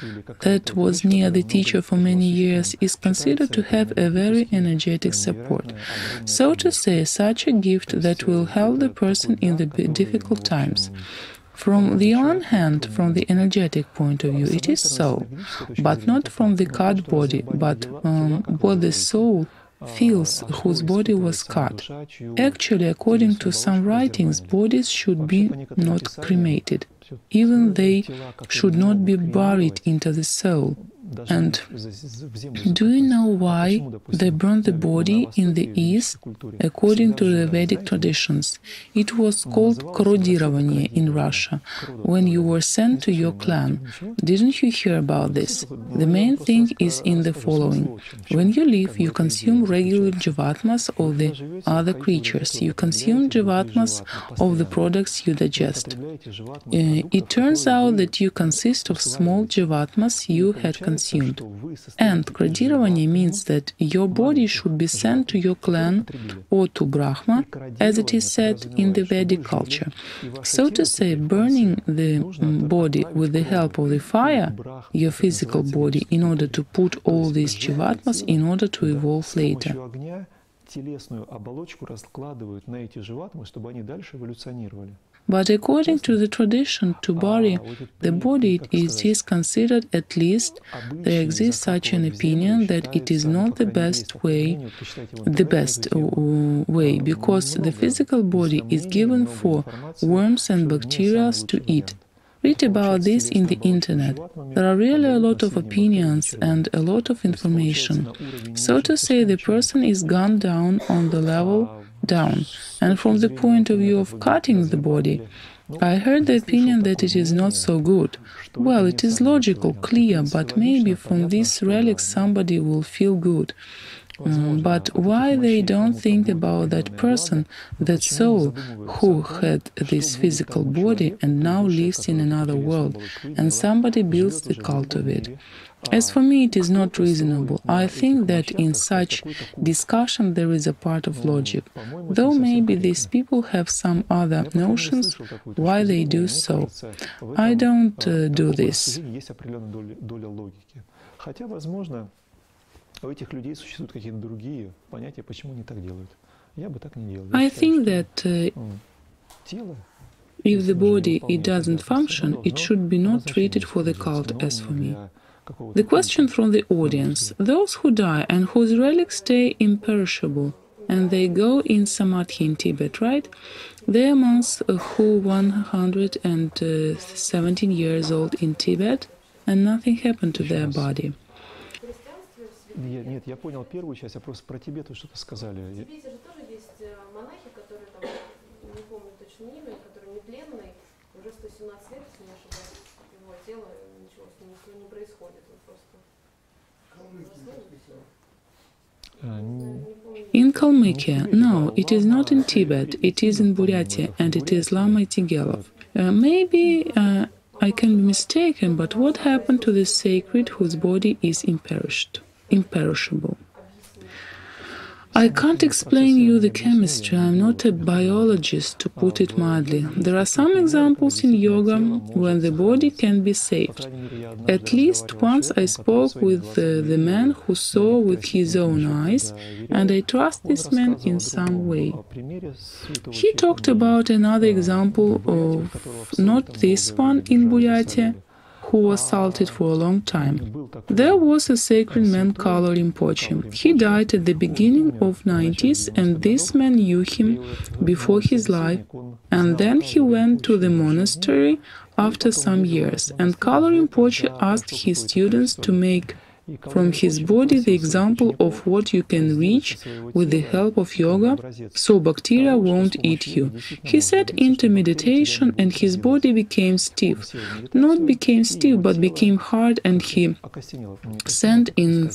that was near the teacher for many years, is considered to have a very energetic support. So to say, such a gift that will help the person in the difficult times. From the one hand, from the energetic point of view, it is so, but not from the cut body, but what the soul feels whose body was cut. Actually, according to some writings, bodies should be not cremated. Even they should not be buried into the soul. And do you know why they burned the body in the East? According to the Vedic traditions, it was called korodирование in Russia, when you were sent to your clan. Didn't you hear about this? The main thing is in the following. When you live, you consume regular jivatmas of the other creatures. You consume jivatmas of the products you digest. It turns out that you consist of small jivatmas you had consumed. And korodирование means that your body should be sent to your clan or to Brahma, as it is said in the Vedic culture. So to say, burning the body with the help of the fire, your physical body, in order to put all these jivatmas in order to evolve later. But according to the tradition, to bury the body, it is considered, at least there exists such an opinion, that it is not the best way, because the physical body is given for worms and bacteria to eat. Read about this in the internet. There are really a lot of opinions and a lot of information. So to say, the person is gone down on the level down. And from the point of view of cutting the body, I heard the opinion that it is not so good. Well, it is logical, clear, but maybe from these relics somebody will feel good. But why they don't think about that person, that soul, who had this physical body and now lives in another world, and somebody builds the cult of it? As for me, it is not reasonable. I think that in such discussion there is a part of logic, though maybe these people have some other notions why they do so. I don't do this. I think that if the body it doesn't function, it should be not treated for the cult, as for me. The question from the audience: those who die and whose relics stay imperishable, and they go in Samadhi in Tibet, right? They are monks who 117 years old in Tibet, and nothing happened to their body. Нет, я понял первую часть, а просто про Тибет вы что-то сказали. В Тибете же тоже есть монахи, которые там, не помню точно имя, которые нетленные, уже 117 лет, если не ошибаюсь, его тело, ничего с ним не происходит, он просто... In Kalmykia, no, it is not in Tibet, it is in Buryatia, and it is Lama Itigelov. Maybe I can be mistaken, but what happened to the sacred whose body is imperishable? I can't explain you the chemistry, I'm not a biologist, to put it mildly. There are some examples in yoga when the body can be saved. At least once I spoke with the man who saw with his own eyes, and I trust this man in some way. He talked about another example of not this one in Buryatia, who was salted for a long time. There was a sacred man Kala Rinpoche. He died at the beginning of 90s, and this man knew him before his life, and then he went to the monastery after some years, and Kala Rinpoche asked his students to make from his body the example of what you can reach with the help of yoga, so bacteria won't eat you. He sat into meditation and his body became stiff. Not became stiff, but became hard, and he sat in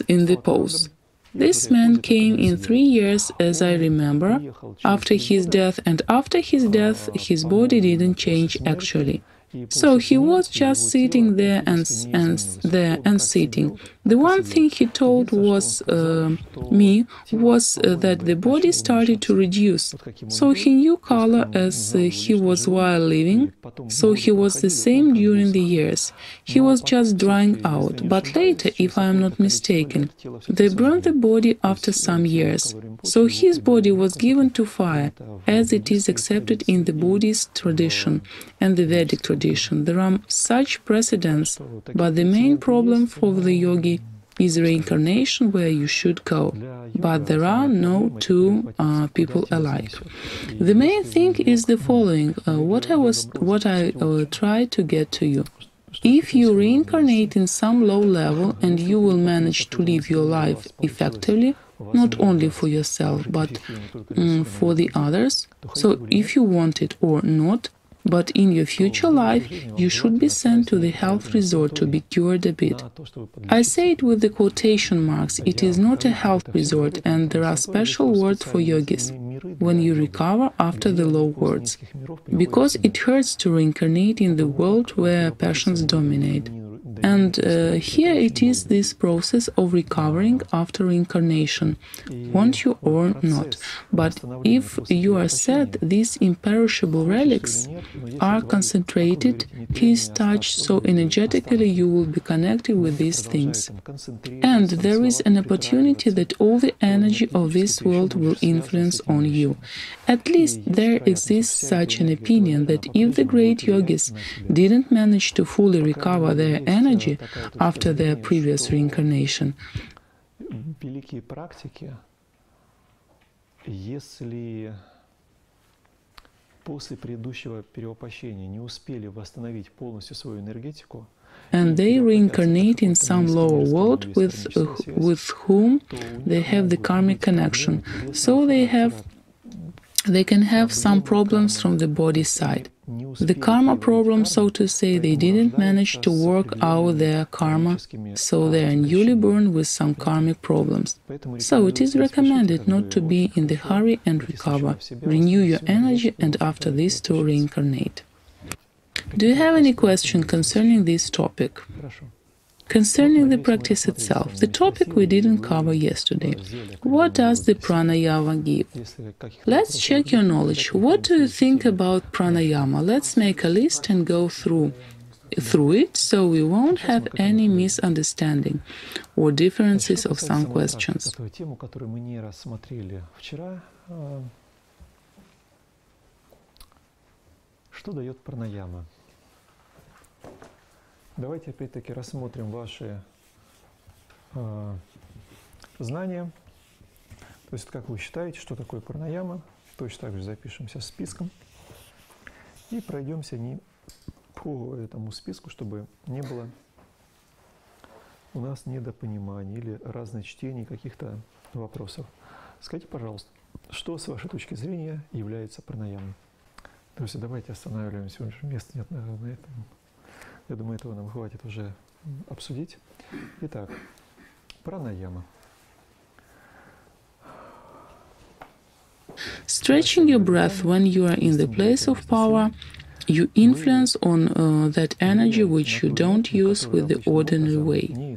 the pose. This man came in 3 years, as I remember, after his death, and after his death his body didn't change actually. So he was just sitting there and sitting. The one thing he told me was that the body started to reduce. So he knew color as he was while living, so he was the same during the years. He was just drying out. But later, if I am not mistaken, they burned the body after some years. So his body was given to fire, as it is accepted in the Buddhist tradition and the Vedic tradition. There are such precedents, but the main problem for the yogi is reincarnation, where you should go. But there are no two people alike. The main thing is the following, what I tried to get to you. If you reincarnate in some low level and you will manage to live your life effectively, not only for yourself, but for the others, so if you want it or not, but in your future life, you should be sent to the health resort to be cured a bit. I say it with the quotation marks, it is not a health resort, and there are special words for yogis when you recover after the low words, because it hurts to reincarnate in the world where passions dominate. And here it is this process of recovering after reincarnation, want you or not. But if you are sad, these imperishable relics are concentrated, his touch, so energetically you will be connected with these things. And there is an opportunity that all the energy of this world will influence on you. At least there exists such an opinion that if the great yogis didn't manage to fully recover their energy after their previous reincarnation, после предыдущего перевоплощения не успели восстановить полностью свою энергетику, and they reincarnate in some lower world with whom they have the karmic connection, so they have they can have some problems from the body side. The karma problem, so to say, they didn't manage to work out their karma, so they are newly born with some karmic problems. So it is recommended not to be in the hurry and recover. Renew your energy and after this to reincarnate. Do you have any question concerning this topic? Concerning the practice itself, the topic we didn't cover yesterday. What does the pranayama give? Let's check your knowledge. What do you think about pranayama? Let's make a list and go through it so we won't have any misunderstanding or differences of some questions. Что дает пранаяма? Давайте опять-таки рассмотрим ваши знания. То есть, как вы считаете, что такое пранаяма. Точно так же запишемся списком. И пройдемся не по этому списку, чтобы не было у нас недопониманий или разночтений каких-то вопросов. Скажите, пожалуйста, что с вашей точки зрения является пранаямой? То есть давайте останавливаемся, уже места нет, наверное, на этом. Я думаю, этого нам хватит уже обсудить. Итак, пранаяма. Stretching your breath when you are in the place of power, you influence on that energy which you don't use with the ordinary way.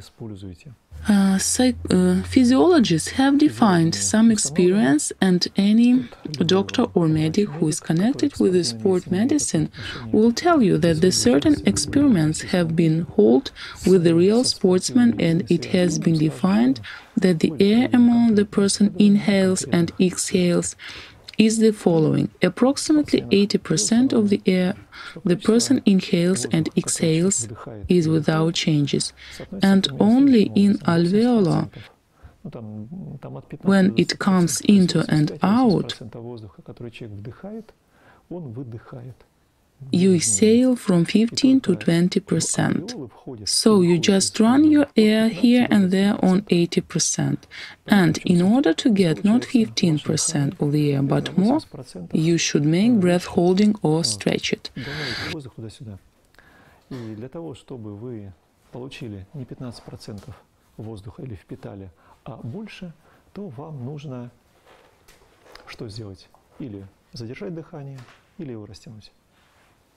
Physiologists have defined some experience, and any doctor or medic who is connected with the sport medicine will tell you that the certain experiments have been held with the real sportsman, and it has been defined that the air among the person inhales and exhales is the following. Approximately 80% of the air the person inhales and exhales is without changes, and only in alveolar, when it comes into and out, you exhale from 15 to 20%. So you just run your air here and there on 80%. And in order to get not 15% of the air, but more, you should make breath holding or stretch it. И для того, чтобы вы получили не 15% воздуха или впитали, а больше, то вам нужно что сделать? Или задержать дыхание, или его растянуть.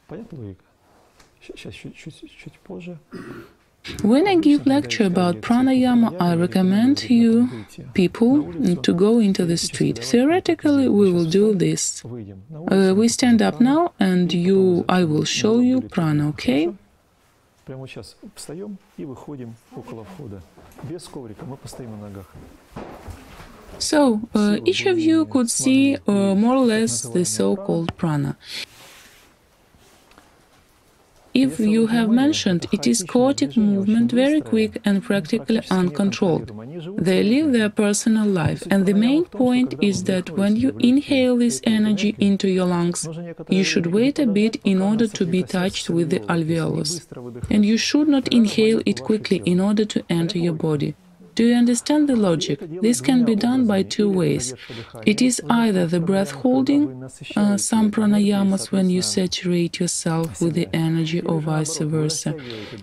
Понятна логика? Сейчас чуть позже. When I give lecture about pranayama, I recommend you people to go into the street. Theoretically, we will do this. We stand up now, and I will show you prana, okay? Прямо сейчас встаем и выходим около входа. Без коврика, мы постоим на ногах. So, each of you could see more or less the so-called prana. If you have mentioned, it is chaotic movement, very quick and practically uncontrolled. They live their personal life, and the main point is that when you inhale this energy into your lungs, you should wait a bit in order to be touched with the alveolus, and you should not inhale it quickly in order to enter your body. Do you understand the logic? This can be done by two ways. It is either the breath holding, some pranayamas when you saturate yourself with the energy, or vice versa.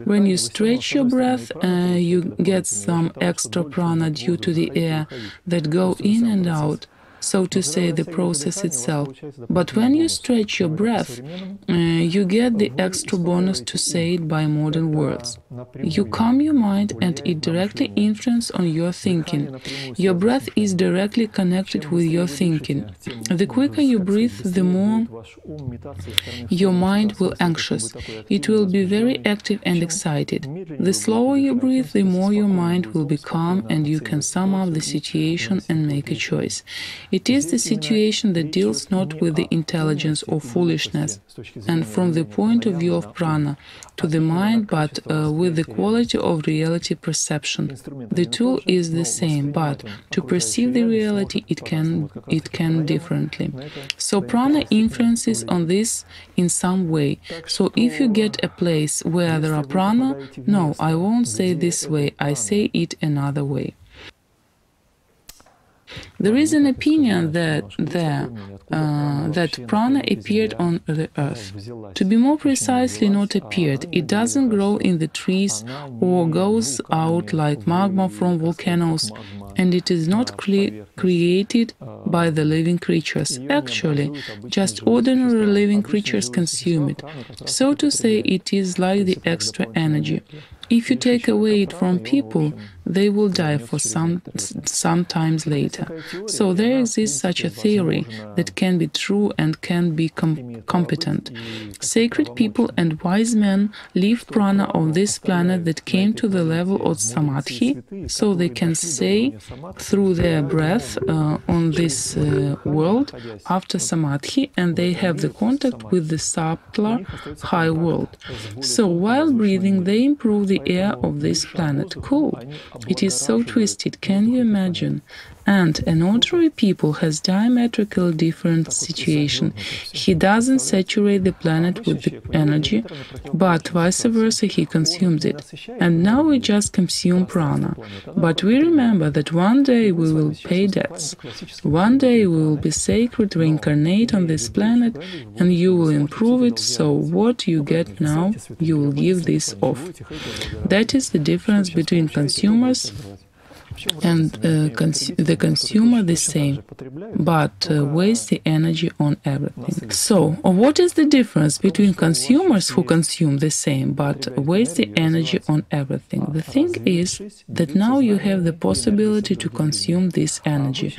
When you stretch your breath, you get some extra prana due to the air that go in and out, so to say, the process itself. But when you stretch your breath, you get the extra bonus, to say it by modern words. You calm your mind, and it directly influences on your thinking. Your breath is directly connected with your thinking. The quicker you breathe, the more your mind will anxious. It will be very active and excited. The slower you breathe, the more your mind will be calm, and you can sum up the situation and make a choice. It is the situation that deals not with the intelligence or foolishness, and from the point of view of prana, to the mind, but with the quality of reality perception. The tool is the same, but to perceive the reality it can differently. So prana influences on this in some way. So if you get a place where there are prana, no, I won't say this way, I say it another way. There is an opinion that prana appeared on the earth. To be more precisely, not appeared. It doesn't grow in the trees or goes out like magma from volcanoes, and it is not created by the living creatures. Actually, just ordinary living creatures consume it. So to say, it is like the extra energy. If you take away it from people, they will die for some times later. So there exists such a theory that can be true and can be competent. Sacred people and wise men leave prana on this planet that came to the level of samadhi, so they can say through their breath on this world after samadhi, and they have the contact with the subtler high world. So while breathing, they improve the air of this planet. Cool. It is so twisted, can you imagine? And an ordinary people has diametrically different situation. He doesn't saturate the planet with the energy, but vice versa, he consumes it. And now we just consume prana. But we remember that one day we will pay debts. One day we will be sacred, reincarnate on this planet, and you will improve it, so what you get now, you will give this off. That is the difference between consumers and the consumer the same, but wastes the energy on everything. So, what is the difference between consumers who consume the same, but waste the energy on everything? The thing is that now you have the possibility to consume this energy,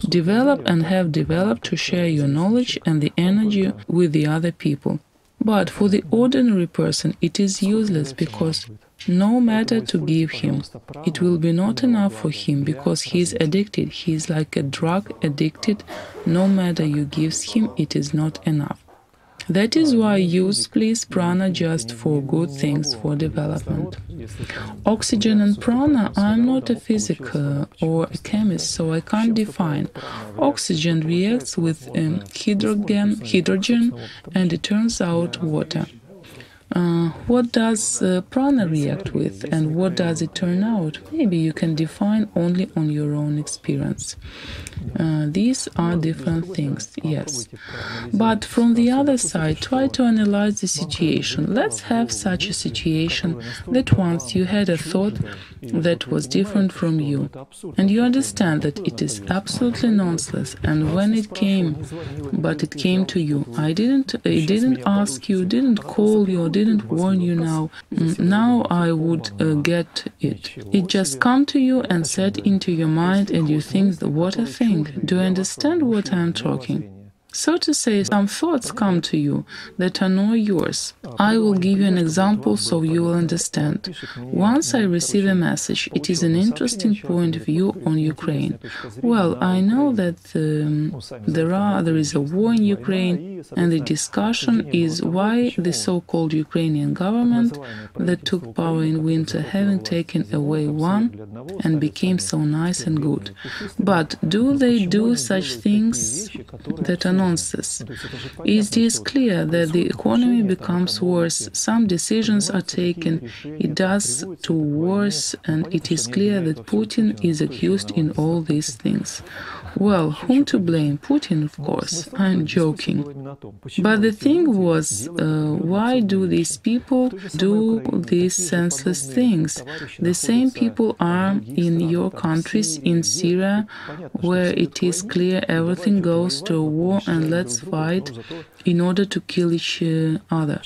develop and have developed to share your knowledge and the energy with the other people. But for the ordinary person, it is useless because no matter to give him, it will be not enough for him because he is addicted. He is like a drug addicted. No matter you give him, it is not enough. That is why use please prana just for good things, for development. Oxygen and prana, I am not a physicist or a chemist, so I can't define. Oxygen reacts with hydrogen and it turns out water. What does prana react with and what does it turn out? Maybe you can define only on your own experience. These are different things, yes. But from the other side, try to analyze the situation. Let's have such a situation that once you had a thought that was different from you, and you understand that it is absolutely nonsense, and when it came to you, it didn't ask you, didn't call you, didn't warn you now I would get it. It just come to you and set into your mind, and you think, what a thing. Do you understand what I am talking? So to say, some thoughts come to you that are not yours. I will give you an example so you will understand. Once I receive a message. It is an interesting point of view on Ukraine. Well, I know that there is a war in Ukraine, and the discussion is why the so-called Ukrainian government that took power in winter, having taken away one and became so nice and good. But do they do such things that are nonsense? It is clear that the economy becomes worse. Some decisions are taken. It does to worse, and it is clear that Putin is accused in all these things. Well, whom to blame? Putin, of course. I'm joking. But the thing was, why do these people do these senseless things? The same people are in your countries, in Syria, where it is clear everything goes to a war and let's fight in order to kill each other.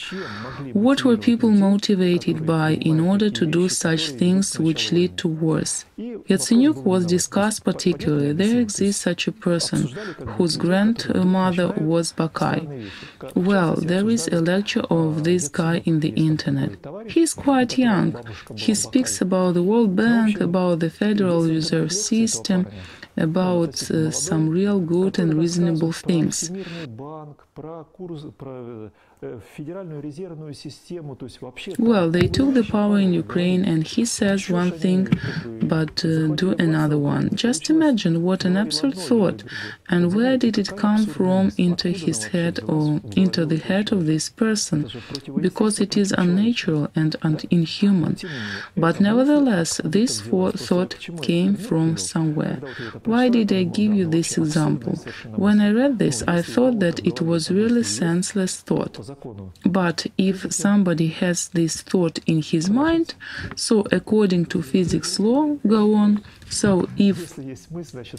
What were people motivated by in order to do such things which lead to wars? Yatsenyuk was discussed particularly. There exists such a person whose grandmother was Bakai. Well, there is a lecture of this guy in the internet. He is quite young. He speaks about the World Bank, about the Federal Reserve System, about some real good and reasonable things. Well, they took the power in Ukraine, and he says one thing, but do another one. Just imagine what an absurd thought, and where did it come from into his head or into the head of this person? Because it is unnatural and inhuman. But nevertheless, this thought came from somewhere. Why did I give you this example? When I read this, I thought that it was really senseless thought. But if somebody has this thought in his mind, so according to physics law, go on, so if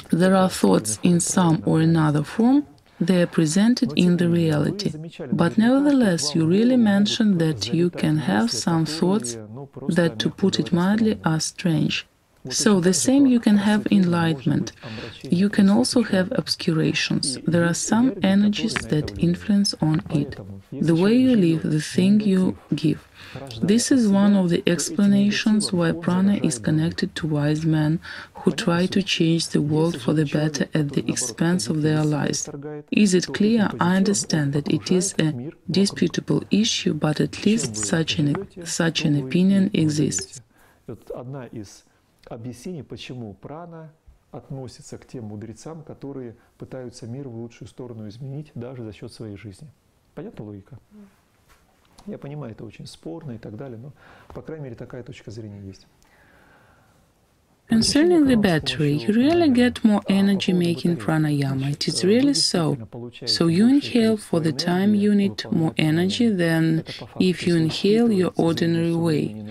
there are thoughts in some or another form, they are presented in the reality. But nevertheless, you really mentioned that you can have some thoughts that, to put it mildly, are strange. So the same you can have enlightenment. You can also have obscurations. There are some energies that influence on it. The way you live, the thing you give. This is one of the explanations why prana is connected to wise men who try to change the world for the better at the expense of their lives. Is it clear? I understand that it is a disputable issue, but at least such an opinion exists. Объяснение, почему прана относится к тем мудрецам, которые пытаются мир в лучшую сторону изменить даже за счет своей жизни. Понятна логика? Я понимаю, это очень спорно и так далее, но, по крайней мере, такая точка зрения есть. Concerning the battery, you really get more energy making pranayama. It is really so. So you inhale for the time you need more energy than if you inhale your ordinary way.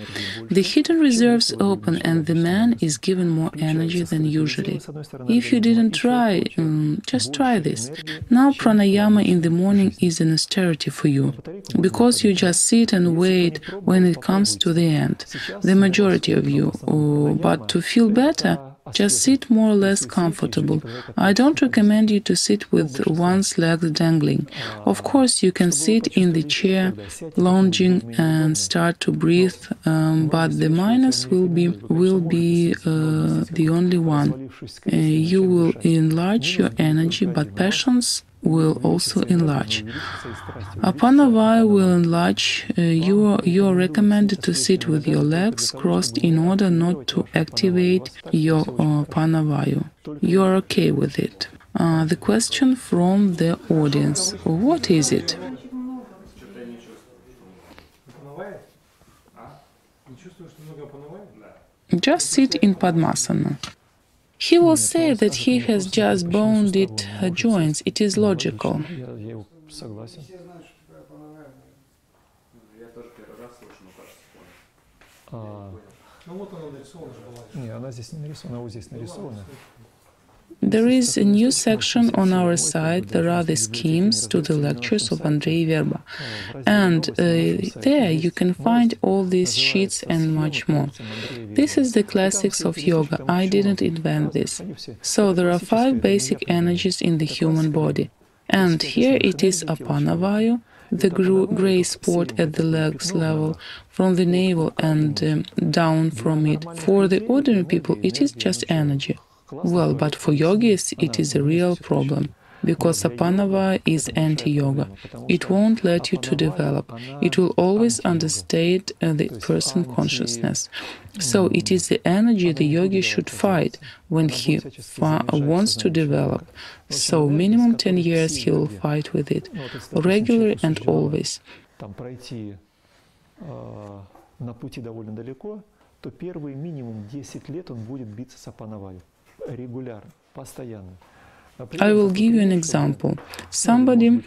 The hidden reserves open and the man is given more energy than usually. If you didn't try, just try this. Now pranayama in the morning is an austerity for you, because you just sit and wait when it comes to the end. The majority of you, but to feel better, just sit more or less comfortable. I don't recommend you to sit with one's legs dangling. Of course, you can sit in the chair, lounging, and start to breathe, but the minus will be the only one. You will enlarge your energy, but passions will also enlarge. Apana vayu will enlarge. You are recommended to sit with your legs crossed in order not to activate your apana vayu. You are okay with it. The question from the audience: what is it? Just sit in Padmasana. He will say that he has just bonded joints. It is logical. There is a new section on our site. There are the schemes to the lectures of Andrei Verba. And there you can find all these sheets and much more. This is the classics of yoga. I didn't invent this. So there are 5 basic energies in the human body. And here it is Apana vayu, the gray spot at the legs level, from the navel and down from it. For the ordinary people, it is just energy. Well, but for yogis, it is a real problem, because Apana vayu is anti-yoga. It won't let you to develop. It will always understate the person consciousness. So it is the energy the yogi should fight when he wants to develop. So minimum 10 years he will fight with it, regularly and always. Регулярно, постоянно. I will give you an example. Somebody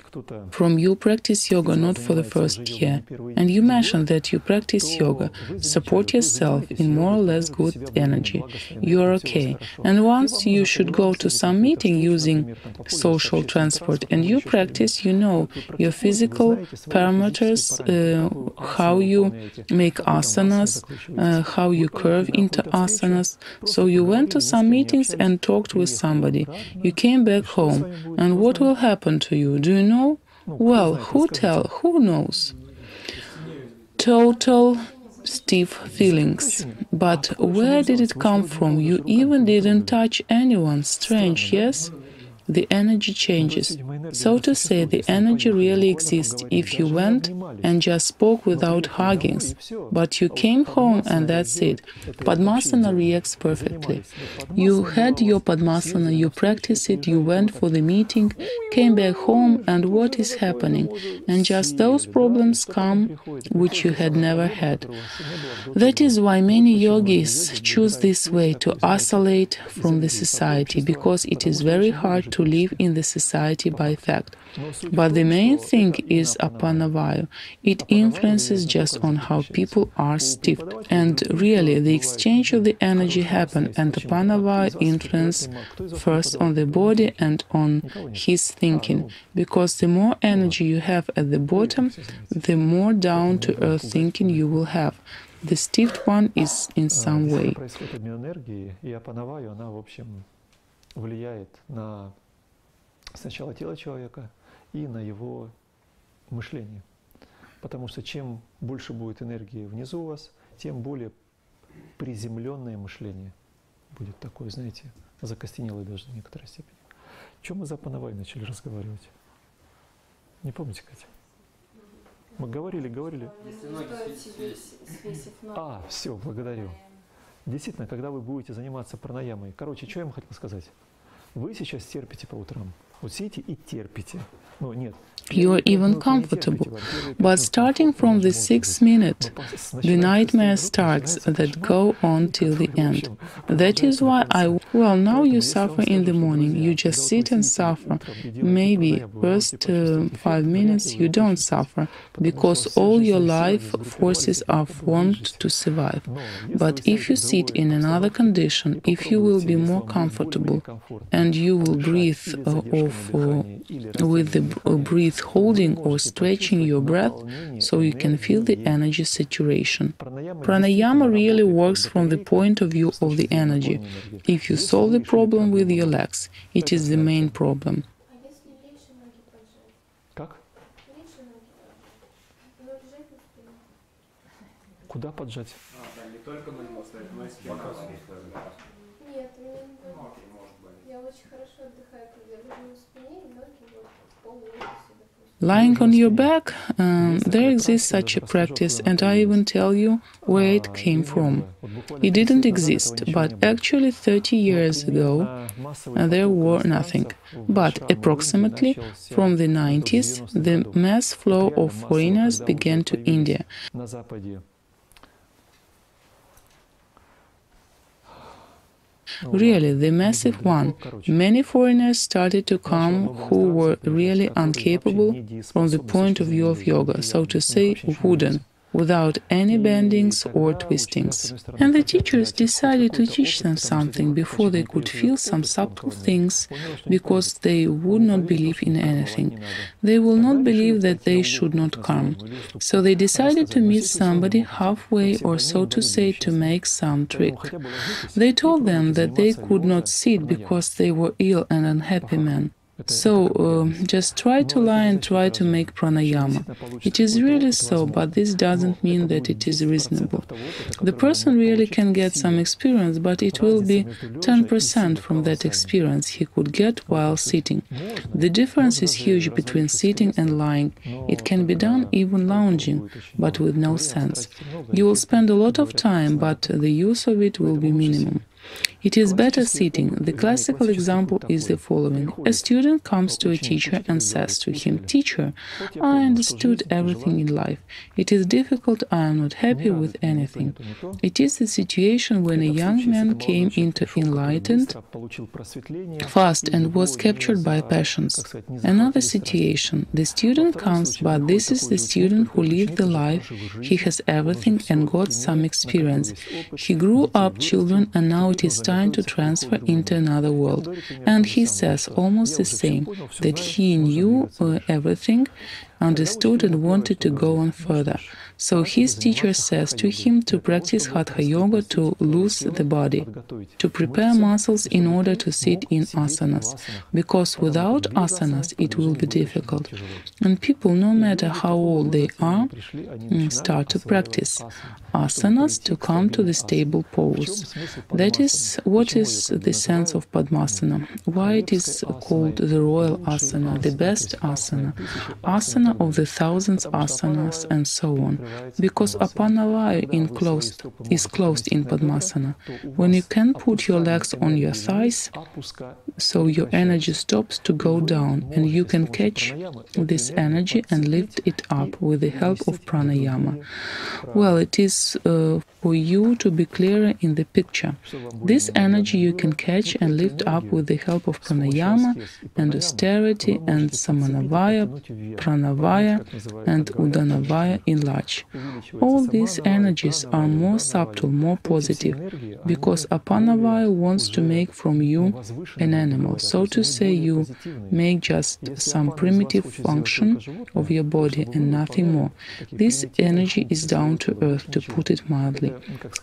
from you practice yoga not for the first year, and you mention that you practice yoga, support yourself in more or less good energy. You are okay. And once you should go to some meeting using social transport, and you practice, you know your physical parameters, how you make asanas, how you curve into asanas. So you went to some meetings and talked with somebody. You came back home, and what will happen to you? Do you know? Well, who knows? Total stiff feelings. But where did it come from? You even didn't touch anyone. Strange, yes? the energy changes. So to say, the energy really exists if you went and just spoke without huggings, but you came home and that's it. Padmasana reacts perfectly. You had your Padmasana, you practiced it, you went for the meeting, came back home, and what is happening? And just those problems come which you had never had. That is why many yogis choose this way, to isolate from the society, because it is very hard to live in the society by fact. But the main thing is Apana vayu. It influences just on how people are stiff. And really, the exchange of the energy happens, and Apana vayu influence first on the body and on his thinking. Because the more energy you have at the bottom, the more down-to-earth thinking you will have. The stiff one is in some way. Влияет на сначала тело человека и на его мышление. Потому что чем больше будет энергии внизу у вас, тем более приземленное мышление будет такое, знаете, закостенелое даже в некоторой степени. Чем мы за Апана ваю начали разговаривать? Не помните, Катя? Мы говорили. Все, благодарю. Действительно, когда вы будете заниматься пранаямой, короче, что я вам хотел сказать? Вы сейчас терпите по утрам. Вот сидите и терпите. Ну, нет. You are even comfortable. But starting from the 6th minute, the nightmare starts that go on till the end. That is why now you suffer in the morning. You just sit and suffer. Maybe first 5 minutes you don't suffer, because all your life forces are formed to survive. But if you sit in another condition, if you will be more comfortable, and you will breathe with the breath holding or stretching your breath, so you can feel the energy saturation. Pranayama really works from the point of view of the energy. If you solve the problem with your legs, it is the main problem. Куда поджать? Не только ноги поставить, но и спину. Нет, я очень хорошо отдыхаю, когда лежу на спине, и ноги вот полностью. Lying on your back, there exists such a practice, and I even tell you where it came from. It didn't exist, but actually 30 years ago there were nothing. But approximately from the 90s, the mass flow of foreigners began to India. Really, the massive one. Many foreigners started to come who were really incapable from the point of view of yoga, so to say, wooden, without any bendings or twistings. And the teachers decided to teach them something before they could feel some subtle things, because they would not believe in anything. They will not believe that they should not come. So they decided to meet somebody halfway, or so to say, to make some trick. They told them that they could not sit because they were ill and unhappy men. So, just try to lie and try to make pranayama. It is really so, but this doesn't mean that it is reasonable. The person really can get some experience, but it will be 10% from that experience he could get while sitting. The difference is huge between sitting and lying. It can be done even lounging, but with no sense. You will spend a lot of time, but the use of it will be minimum. It is better sitting. The classical example is the following. A student comes to a teacher and says to him, "Teacher, I understood everything in life. It is difficult, I am not happy with anything." It is the situation when a young man came into enlightened fast and was captured by passions. Another situation. The student comes, but this is the student who lived the life. He has everything and got some experience. He grew up children, and now it is time to transfer into another world. And he says almost the same, that he knew everything, understood and wanted to go on further. So his teacher says to him to practice Hatha Yoga to lose the body, to prepare muscles in order to sit in asanas, because without asanas it will be difficult. And people, no matter how old they are, start to practice asanas to come to the stable pose. That is what is the sense of Padmasana, why it is called the royal asana, the best asana, asana of the thousands asanas, and so on. Because Apana vayu is closed in Padmasana. When you can put your legs on your thighs, so your energy stops to go down, and you can catch this energy and lift it up with the help of pranayama. Well, it is for you to be clearer in the picture. This energy you can catch and lift up with the help of pranayama and austerity and samanavaya, pranavaya and udanavaya enlarge. All these energies are more subtle, more positive, because apanavaya wants to make from you an animal. So to say, you make just some primitive function of your body and nothing more. This energy is down to earth, to put it mildly.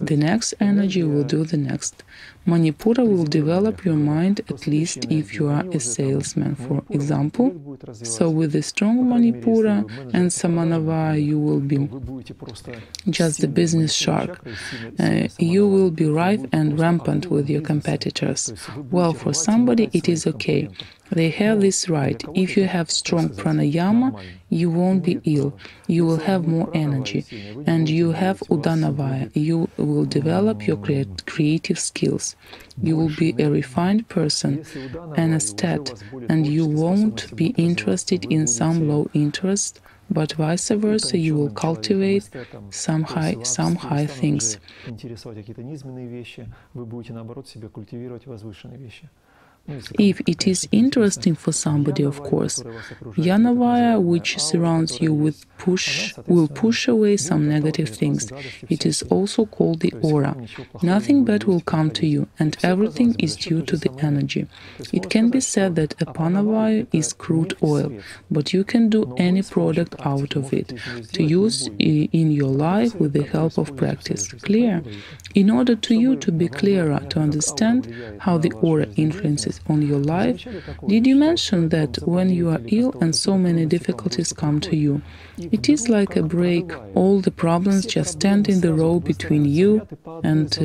The next energy will do the next. Manipura will develop your mind, at least if you are a salesman, for example. So with the strong Manipura and Samanavaya, you will be just the business shark. You will be rife and rampant with your competitors. Well, for somebody it is okay. They have this right. If you have strong pranayama, you won't be ill. You will have more energy. And you have udanavaya. You will develop your creative skills. You will be a refined person, an aesthete, and you won't be interested in some low interest, but vice versa, you will cultivate some high things. If it is interesting for somebody, of course, Yanavaya, which surrounds you with will push away some negative things. It is also called the aura. Nothing bad will come to you, and everything is due to the energy. It can be said that Apanavaya is crude oil, but you can do any product out of it to use in your life with the help of practice. Clear? In order to you to be clearer, to understand how the aura influences on your life, did you mention that when you are ill and so many difficulties come to you, it is like a break, all the problems just stand in the row between you and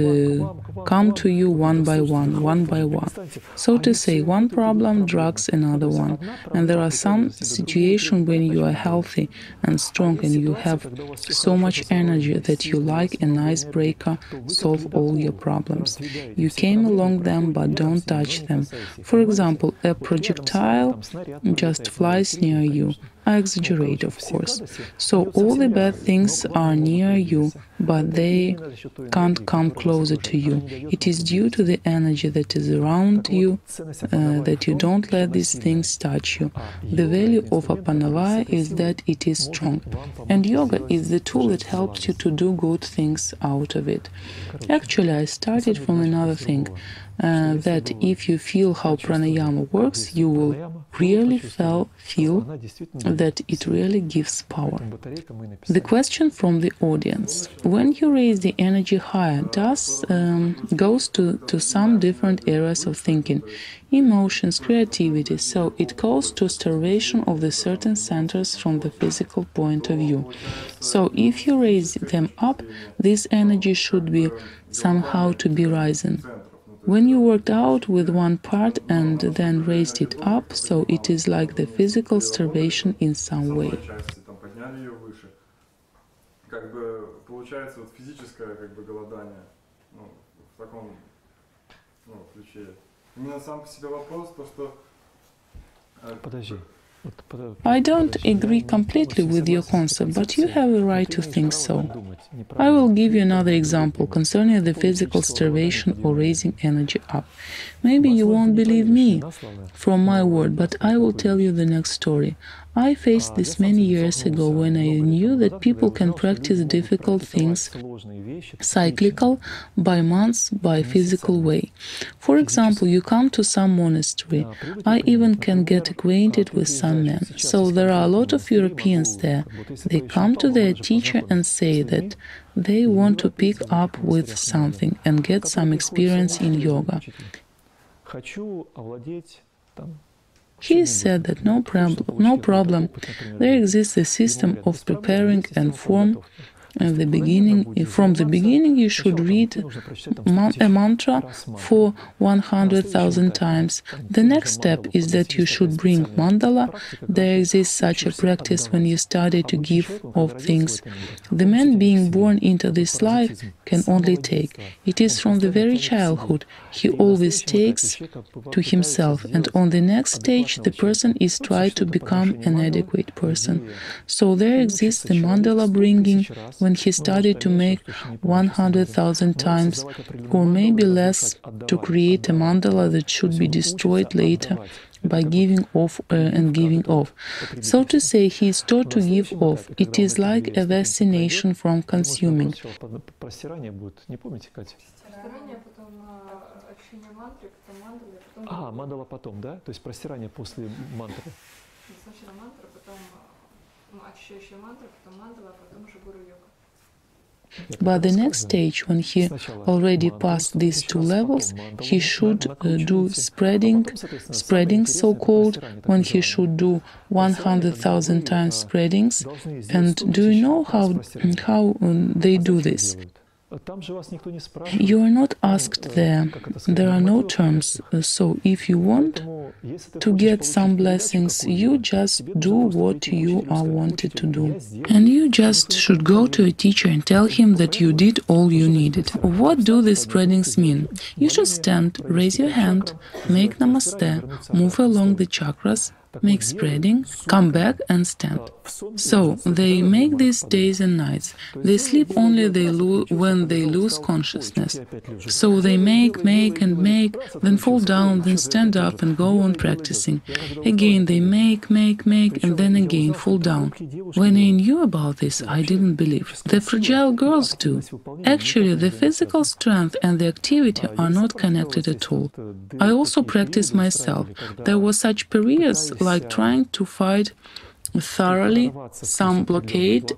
come to you one by one, one by one. So to say, one problem drags another one, and there are some situations when you are healthy and strong and you have so much energy that you like an icebreaker, solve all your problems. You came along them but don't touch them. For example, a projectile just flies near you. I exaggerate, of course. So all the bad things are near you, but they can't come closer to you. It is due to the energy that is around you that you don't let these things touch you. The value of Apanavaya is that it is strong. And yoga is the tool that helps you to do good things out of it. Actually, I started from another thing. That if you feel how pranayama works, you will really feel that it really gives power. The question from the audience: when you raise the energy higher, goes to some different areas of thinking, emotions, creativity, so it goes to starvation of the certain centers from the physical point of view. So if you raise them up, this energy should be somehow to be risen. When you worked out with one part and then raised it up, so it is like the physical starvation in some way. I don't agree completely with your concept, but you have a right to think so. I will give you another example concerning the physical starvation or raising energy up. Maybe you won't believe me from my word, but I will tell you the next story. I faced this many years ago when I knew that people can practice difficult things cyclical, by months, by physical way. For example, you come to some monastery. I even can get acquainted with some men. So there are a lot of Europeans there. They come to their teacher and say that they want to pick up with something and get some experience in yoga. He said that no problem. There exists a system of preparing and form. From the beginning, you should read a mantra for 100,000 times. The next step is that you should bring mandala. There exists such a practice when you study to give of things. The man being born into this life can only take. It is from the very childhood. He always takes to himself, and on the next stage, the person is trying to become an adequate person. So there exists the mandala bringing when he started to make 100,000 times, or maybe less, to create a mandala that should be destroyed later by giving off and giving off. So to say, he is taught to give off. It is like a vaccination from consuming. Мандала потом, да? То есть простирание после мантры. Сначала мантра, потом очищающая мантра, потом мандала, потом уже гуру-йога. But the next stage, when he already passed these two levels, he should do spreading, so-called, when he should do 100,000 times spreadings. And do you know how they do this? You are not asked there. There are no terms. So if you want to get some blessings, you just do what you are wanted to do. And you just should go to a teacher and tell him that you did all you needed. What do the spreadings mean? You should stand, raise your hand, make namaste, move along the chakras, make spreading, come back and stand. So they make these days and nights. They sleep only when they lose consciousness. So they make, then fall down, then stand up and go on practicing. Again they make, and then again fall down. When I knew about this, I didn't believe. The fragile girls do. Actually, the physical strength and the activity are not connected at all. I also practiced myself. There were such periods like trying to fight thoroughly some blockade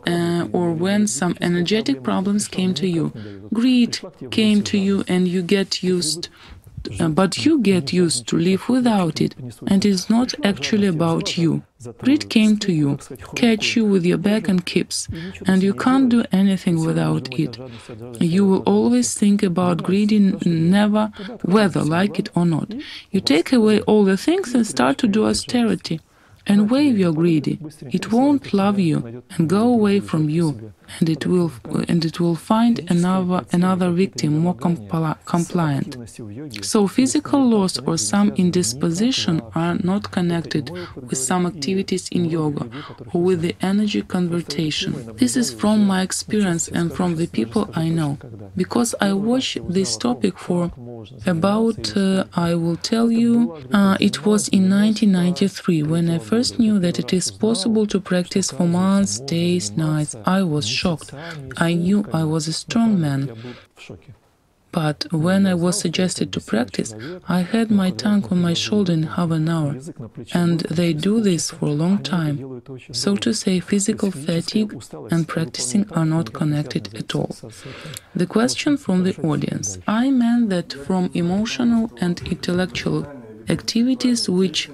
or when some energetic problems came to you. Greed came to you and you get used but you get used to live without it, and it's not actually about you. Greed came to you, catch you with your back and keeps, and you can't do anything without it. You will always think about greedy, never whether like it or not. You take away all the things and start to do austerity. And wave your greedy. It won't love you and go away from you, and it will find another victim more compliant. So physical loss or some indisposition are not connected with some activities in yoga or with the energy convertation. This is from my experience and from the people I know. Because I watch this topic for about, I will tell you, it was in 1993 when I first knew that it is possible to practice for months, days, nights. I was shocked. I knew I was a strong man. But when I was suggested to practice, I had my tongue on my shoulder in half an hour. And they do this for a long time. So to say, physical fatigue and practicing are not connected at all. The question from the audience. I meant that from emotional and intellectual activities which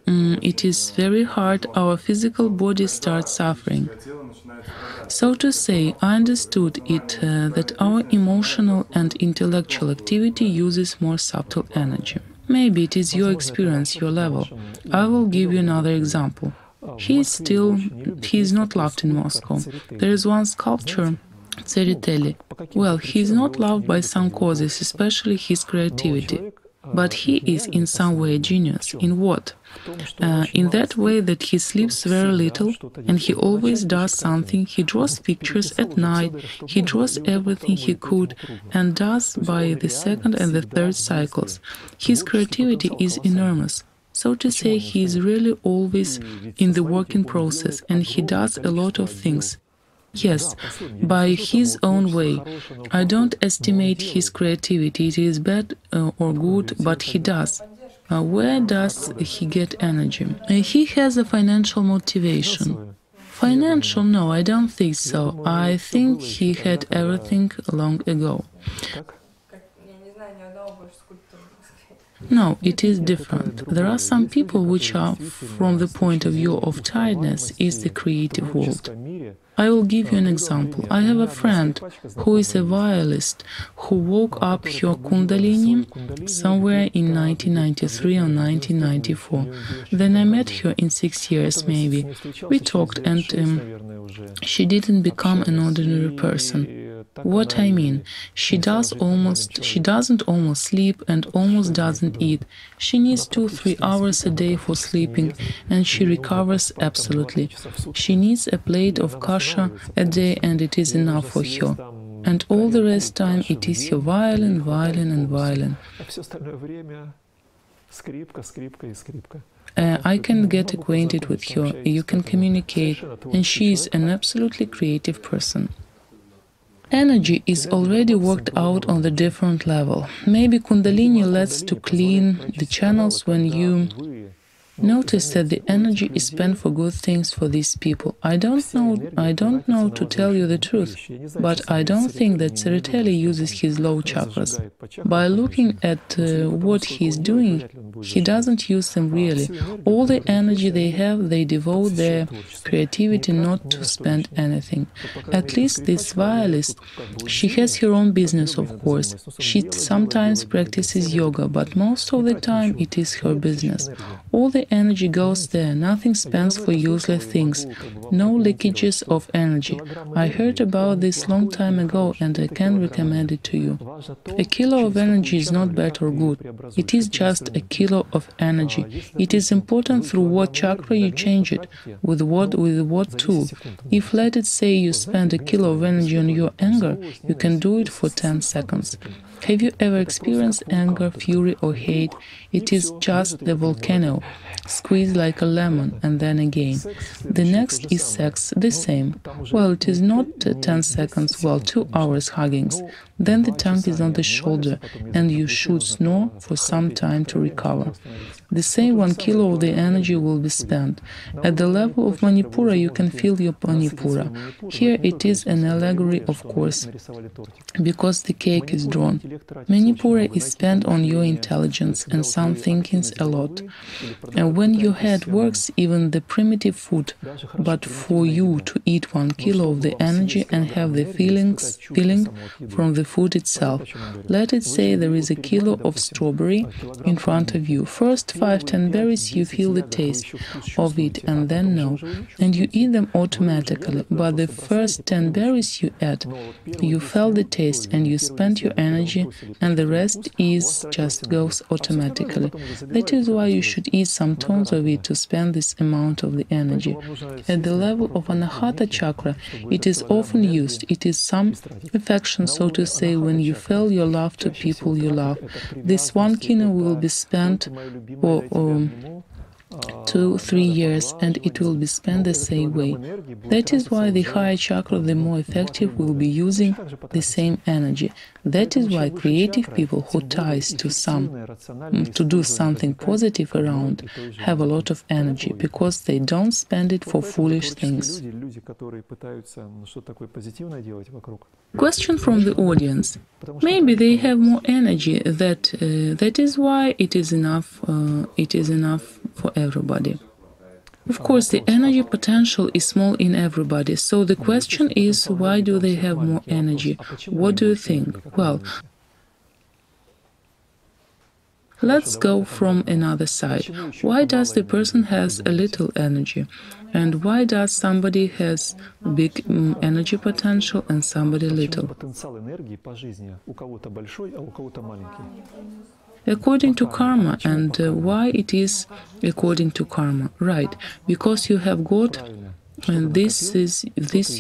it is very hard, our physical body starts suffering. So to say, I understood it that our emotional and intellectual activity uses more subtle energy. Maybe it is your experience, your level. I will give you another example. He is not loved in Moscow. There is one sculpture, Tsereteli. Well, he is not loved by some causes, especially his creativity. But he is in some way a genius. In what? In that way that he sleeps very little and he always does something. He draws pictures at night, he draws everything he could and does by the second and the third cycles. His creativity is enormous. So to say, he is really always in the working process, and he does a lot of things. Yes, by his own way. I don't estimate his creativity, it is bad or good, but he does. Where does he get energy? He has a financial motivation. Financial? No, I don't think so. I think he had everything long ago. No, it is different. There are some people which are, from the point of view of tiredness, is the creative world. I will give you an example. I have a friend who is a violist who woke up her Kundalini somewhere in 1993 or 1994. Then I met her in 6 years maybe. We talked and she didn't become an ordinary person. What I mean, she doesn't almost sleep and almost doesn't eat. She needs 2-3 hours a day for sleeping and she recovers absolutely. She needs a plate of kasha a day and it is enough for her. And all the rest time it is her violin, violin and violin. I can get acquainted with her, you can communicate, and she is an absolutely creative person. Energy is already worked out on the different level. Maybe Kundalini lets to clean the channels when you notice that the energy is spent for good things for these people. I don't know to tell you the truth, but I don't think that Tsereteli uses his low chakras. By looking at what he is doing, he doesn't use them really. All the energy they have, they devote their creativity not to spend anything. At least this violist, she has her own business, of course. She sometimes practices yoga, but most of the time it is her business. All the energy goes there, nothing spent for useless things, no leakages of energy. I heard about this long time ago and I can recommend it to you. A kilo of energy is not bad or good, it is just a kilo of energy. It is important through what chakra you change it, with what tool. If, let it say, you spend a kilo of energy on your anger, you can do it for 10 seconds. Have you ever experienced anger, fury or hate? It is just the volcano. Squeeze like a lemon and then again. The next is sex, the same. Well, it is not 10 seconds, well, 2 hours huggings. Then the tongue is on the shoulder and you should snore for some time to recover. The same 1 kilo of the energy will be spent. At the level of Manipura you can feel your Manipura. Here it is an allegory, of course, because the cake is drawn. Manipura is spent on your intelligence and some thinkings a lot. And when your head works, even the primitive food, but for you to eat 1 kilo of the energy and have the feeling from the food itself. Let it say there is a kilo of strawberry in front of you. First 5-10 berries you feel the taste of it and then no, and you eat them automatically, but the first 10 berries you ate, you felt the taste and you spent your energy and the rest just goes automatically. That is why you should eat some tons of it to spend this amount of the energy. At the level of Anahata chakra, it is often used. It is some affection, so to say, when you feel your love to people you love. This 1 kilo will be spent for 2-3 years and it will be spent the same way. That is why the higher chakra, the more effective, will be using the same energy. That is why creative people who ties to do something positive around have a lot of energy, because they don't spend it for foolish things. Question from the audience. Maybe they have more energy, that is why it is enough for everybody. Of course, the energy potential is small in everybody, so the question is, why do they have more energy? What do you think? Well, let's go from another side. Why does the person has a little energy? And why does somebody has big energy potential and somebody little? According to karma, and why it is according to karma? Right, because you have got, and this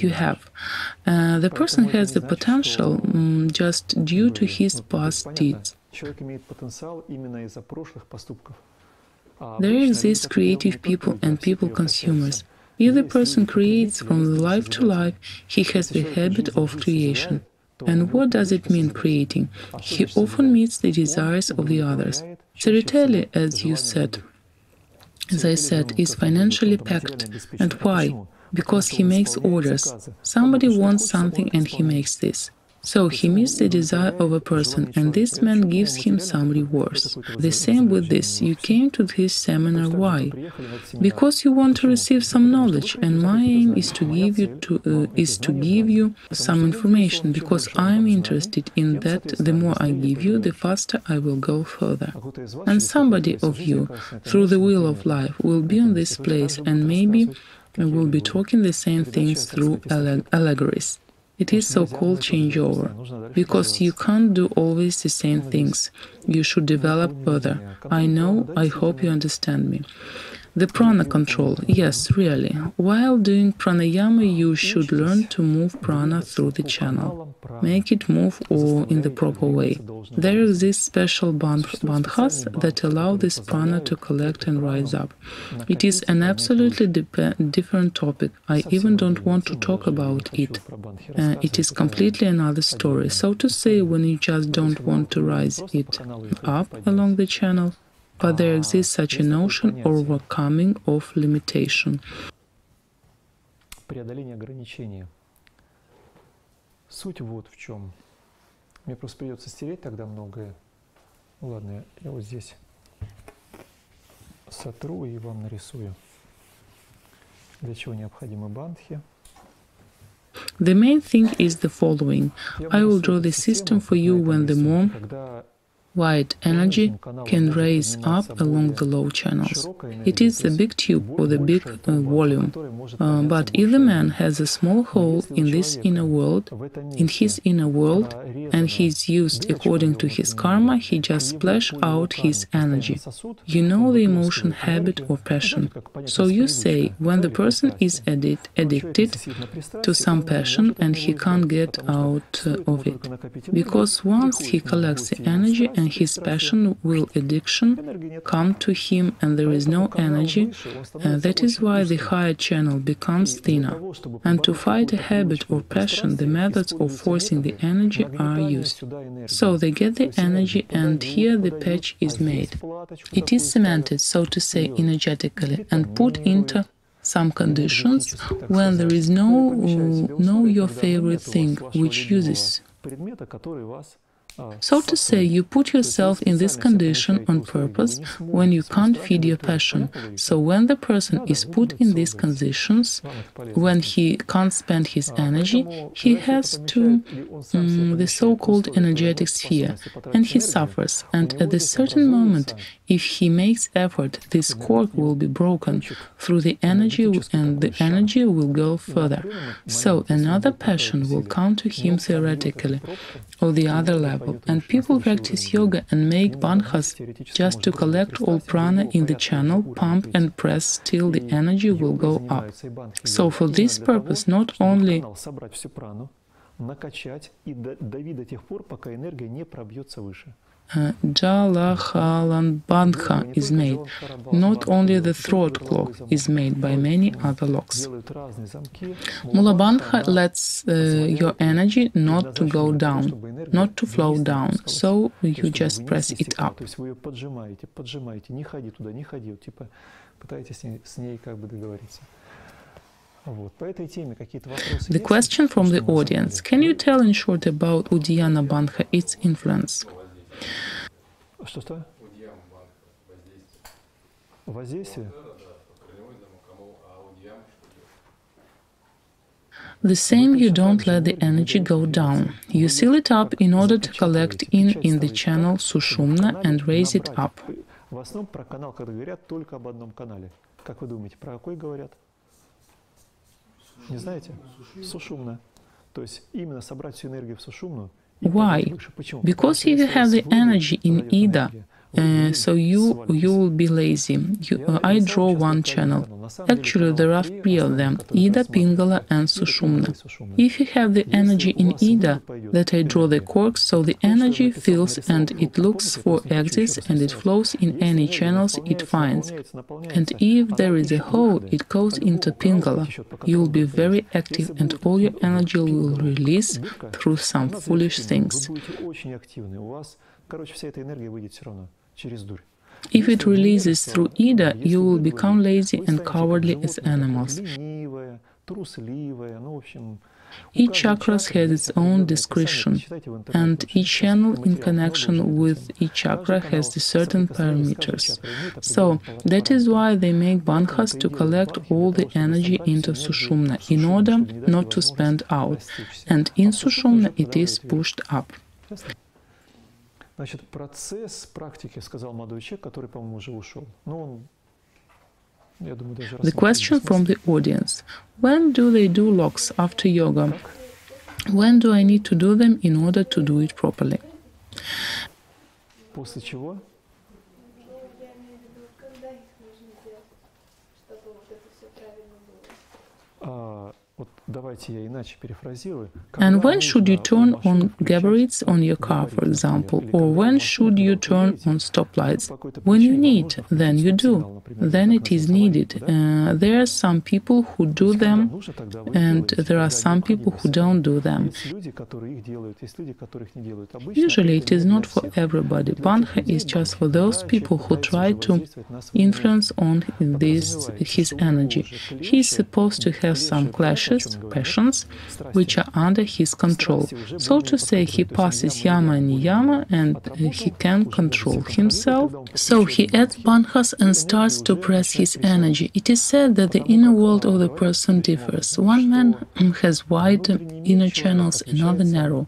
you have. The person has the potential just due to his past deeds. There exist creative people and people consumers. If the person creates from life to life, he has the habit of creation. And what does it mean creating? He often meets the desires of the others. Tsereteli, as I said, is financially packed. And why? Because he makes orders. Somebody wants something and he makes this. So he meets the desire of a person, and this man gives him some rewards. The same with this. You came to this seminar. Why? Because you want to receive some knowledge, and my aim is to give you some information, because I am interested in that. The more I give you, the faster I will go further. And somebody of you, through the wheel of life, will be on this place, and maybe will be talking the same things through allegories. It is so-called changeover, because you can't do always the same things. You should develop further. I hope you understand me. The prana control, yes, really. While doing pranayama, you should learn to move prana through the channel. Make it move in the proper way. There exist special bandhas that allow this prana to collect and rise up. It is an absolutely different topic. I even don't want to talk about it. It is completely another story. So to say, when you just don't want to rise it up along the channel, but there exists such a notion or overcoming of limitation. Преодоление ограничения. Суть вот в чем. Мне просто придется стереть тогда многое. Ну ладно, я вот здесь сотру и вам нарисую. Для чего необходимы бандхи. The main thing is the following. I will draw the system for you when the more wide energy can raise up along the low channels. It is the big tube or the big volume. But if the man has a small hole in this inner world, and he is used according to his karma, he just splash out his energy. You know the emotion, habit or passion. So you say, when the person is addicted to some passion and he can't get out of it. Because once he collects the energy and his passion will addiction come to him and there is no energy, that is why the higher channel becomes thinner. And to fight a habit or passion, the methods of forcing the energy are used. So they get the energy and here the patch is made. It is cemented, so to say, energetically and put into some conditions when there is no your favorite thing which uses. So to say, you put yourself in this condition on purpose when you can't feed your passion. So when the person is put in these conditions, when he can't spend his energy, he has to the so-called energetic sphere, and he suffers. And at a certain moment, if he makes effort, this cord will be broken through the energy, and the energy will go further. So another passion will come to him theoretically, or the other level. And people practice yoga and make bandhas just to collect all prana in the channel, pump and press till the energy will go up. So for this purpose, not only Jalahalanbandha is made. Not only the throat clock is made by many other locks. Mulabandha lets your energy not to go down, not to flow down, so you just press it up. The question from the audience: can you tell in short about Uddiyana Bandha, its influence? Что? Воздействие? The same, you don't let the energy go down. You seal it up in order to collect in the channel Sushumna and raise it up. В основном про канал, когда говорят только об одном канале. Как вы думаете, про какой говорят? Не знаете? Сушумна. То есть именно собрать всю энергию в сушумну. Why? Because if you have the energy in Ida, so you will be lazy. I draw one channel. Actually, there are three of them, Ida, Pingala and Sushumna. If you have the energy in Ida, that I draw the corks, so the energy fills and it looks for exits and it flows in any channels it finds. And if there is a hole, it goes into Pingala. You will be very active and all your energy will release through some foolish things. If it releases through Ida, you will become lazy and cowardly as animals. Each chakra has its own discretion, and each channel in connection with each chakra has the certain parameters. So, that is why they make bandhas to collect all the energy into Sushumna in order not to spend out, and in Sushumna it is pushed up. Значит, процесс практики, сказал молодой человек, который, по-моему, уже ушел. Но он, я думаю, даже The question from the audience. When do they do locks after yoga? When do I need to do them in order to do it properly? После чего? Вот давайте я иначе перефразирую. And when should you turn on gabarites on your car, for example? Or when should you turn on stoplights? When you need, then you do. Then it is needed. There are some people who do them, and there are some people who don't do them. Usually it is not for everybody. Bandha is just for those people who try to influence on his energy. He is supposed to have some clashes, passions, which are under his control. So to say, he passes yama and niyama and he can control himself. So he adds bandhas and starts to press his energy. It is said that the inner world of the person differs. One man has wide inner channels, another narrow.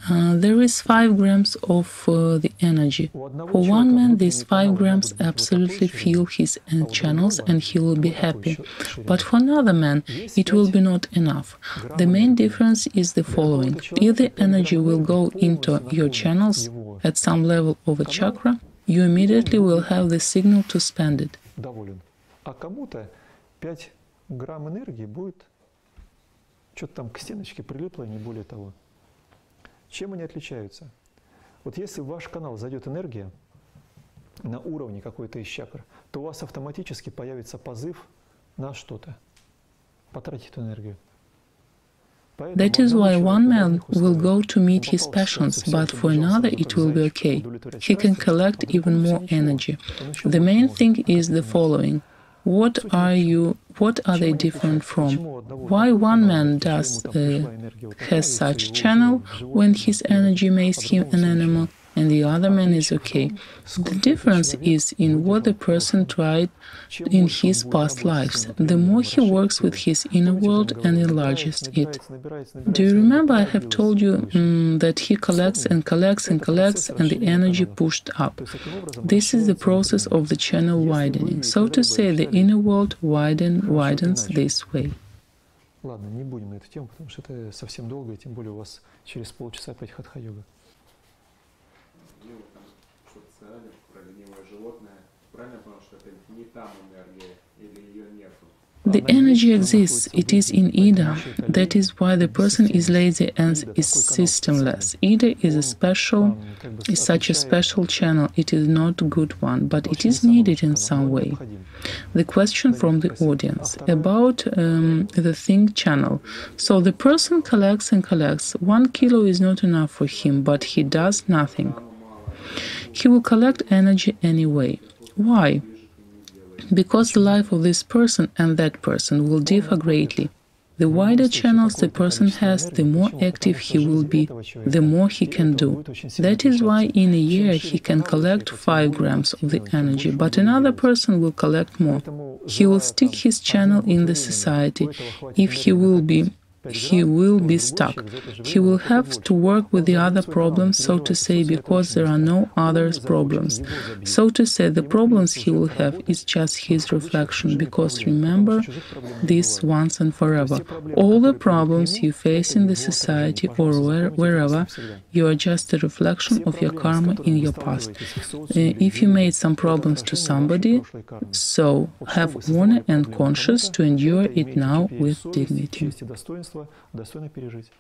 There is 5 grams of the energy. For one man, these 5 grams absolutely fill his channels and he will be happy. But for another man, it will be not enough. The main difference is the following. If the energy will go into your channels at some level of a chakra, you immediately will have the signal to spend it. А кому-то 5 грамм энергии будет что-то там к стеночке прилипло, не более того. Чем они отличаются? Вот если в ваш канал зайдет энергия на уровне какой-то из чакр, то у вас автоматически появится позыв на что-то. Потратить эту энергию. That is why one man will go to meet his passions, but for another it will be okay. He can collect even more energy. The main thing is the following. What are they different from? Why one man has such channel when his energy makes him an animal and the other man is okay? The difference is in what the person tried in his past lives. The more he works with his inner world and enlarges it. Do you remember I have told you that he collects and collects and collects and the energy pushed up? This is the process of the channel widening. So to say, the inner world widens this way. Ладно, не будем на эту тему, потому что это совсем долго, и тем более у вас через полчаса опять хатха-йога. The energy exists, it is in Ida. That is why the person is lazy and is systemless. Ida is such a special channel. It is not a good one, but it is needed in some way. The question from the audience about the thing channel. So the person collects and collects. 1 kilo is not enough for him, but he does nothing. He will collect energy anyway. Why? Because the life of this person and that person will differ greatly. The wider channels the person has, the more active he will be, the more he can do. That is why in a year he can collect 5 grams of the energy, but another person will collect more. He will stick his channel in the society. If he will be he will be stuck. He will have to work with the other problems, so to say, because there are no other problems. So to say, the problems he will have is just his reflection, because remember this once and forever. All the problems you face in the society or wherever, you are just a reflection of your karma in your past. If you made some problems to somebody, so have honor and conscience to endure it now with dignity. Достойно пережить.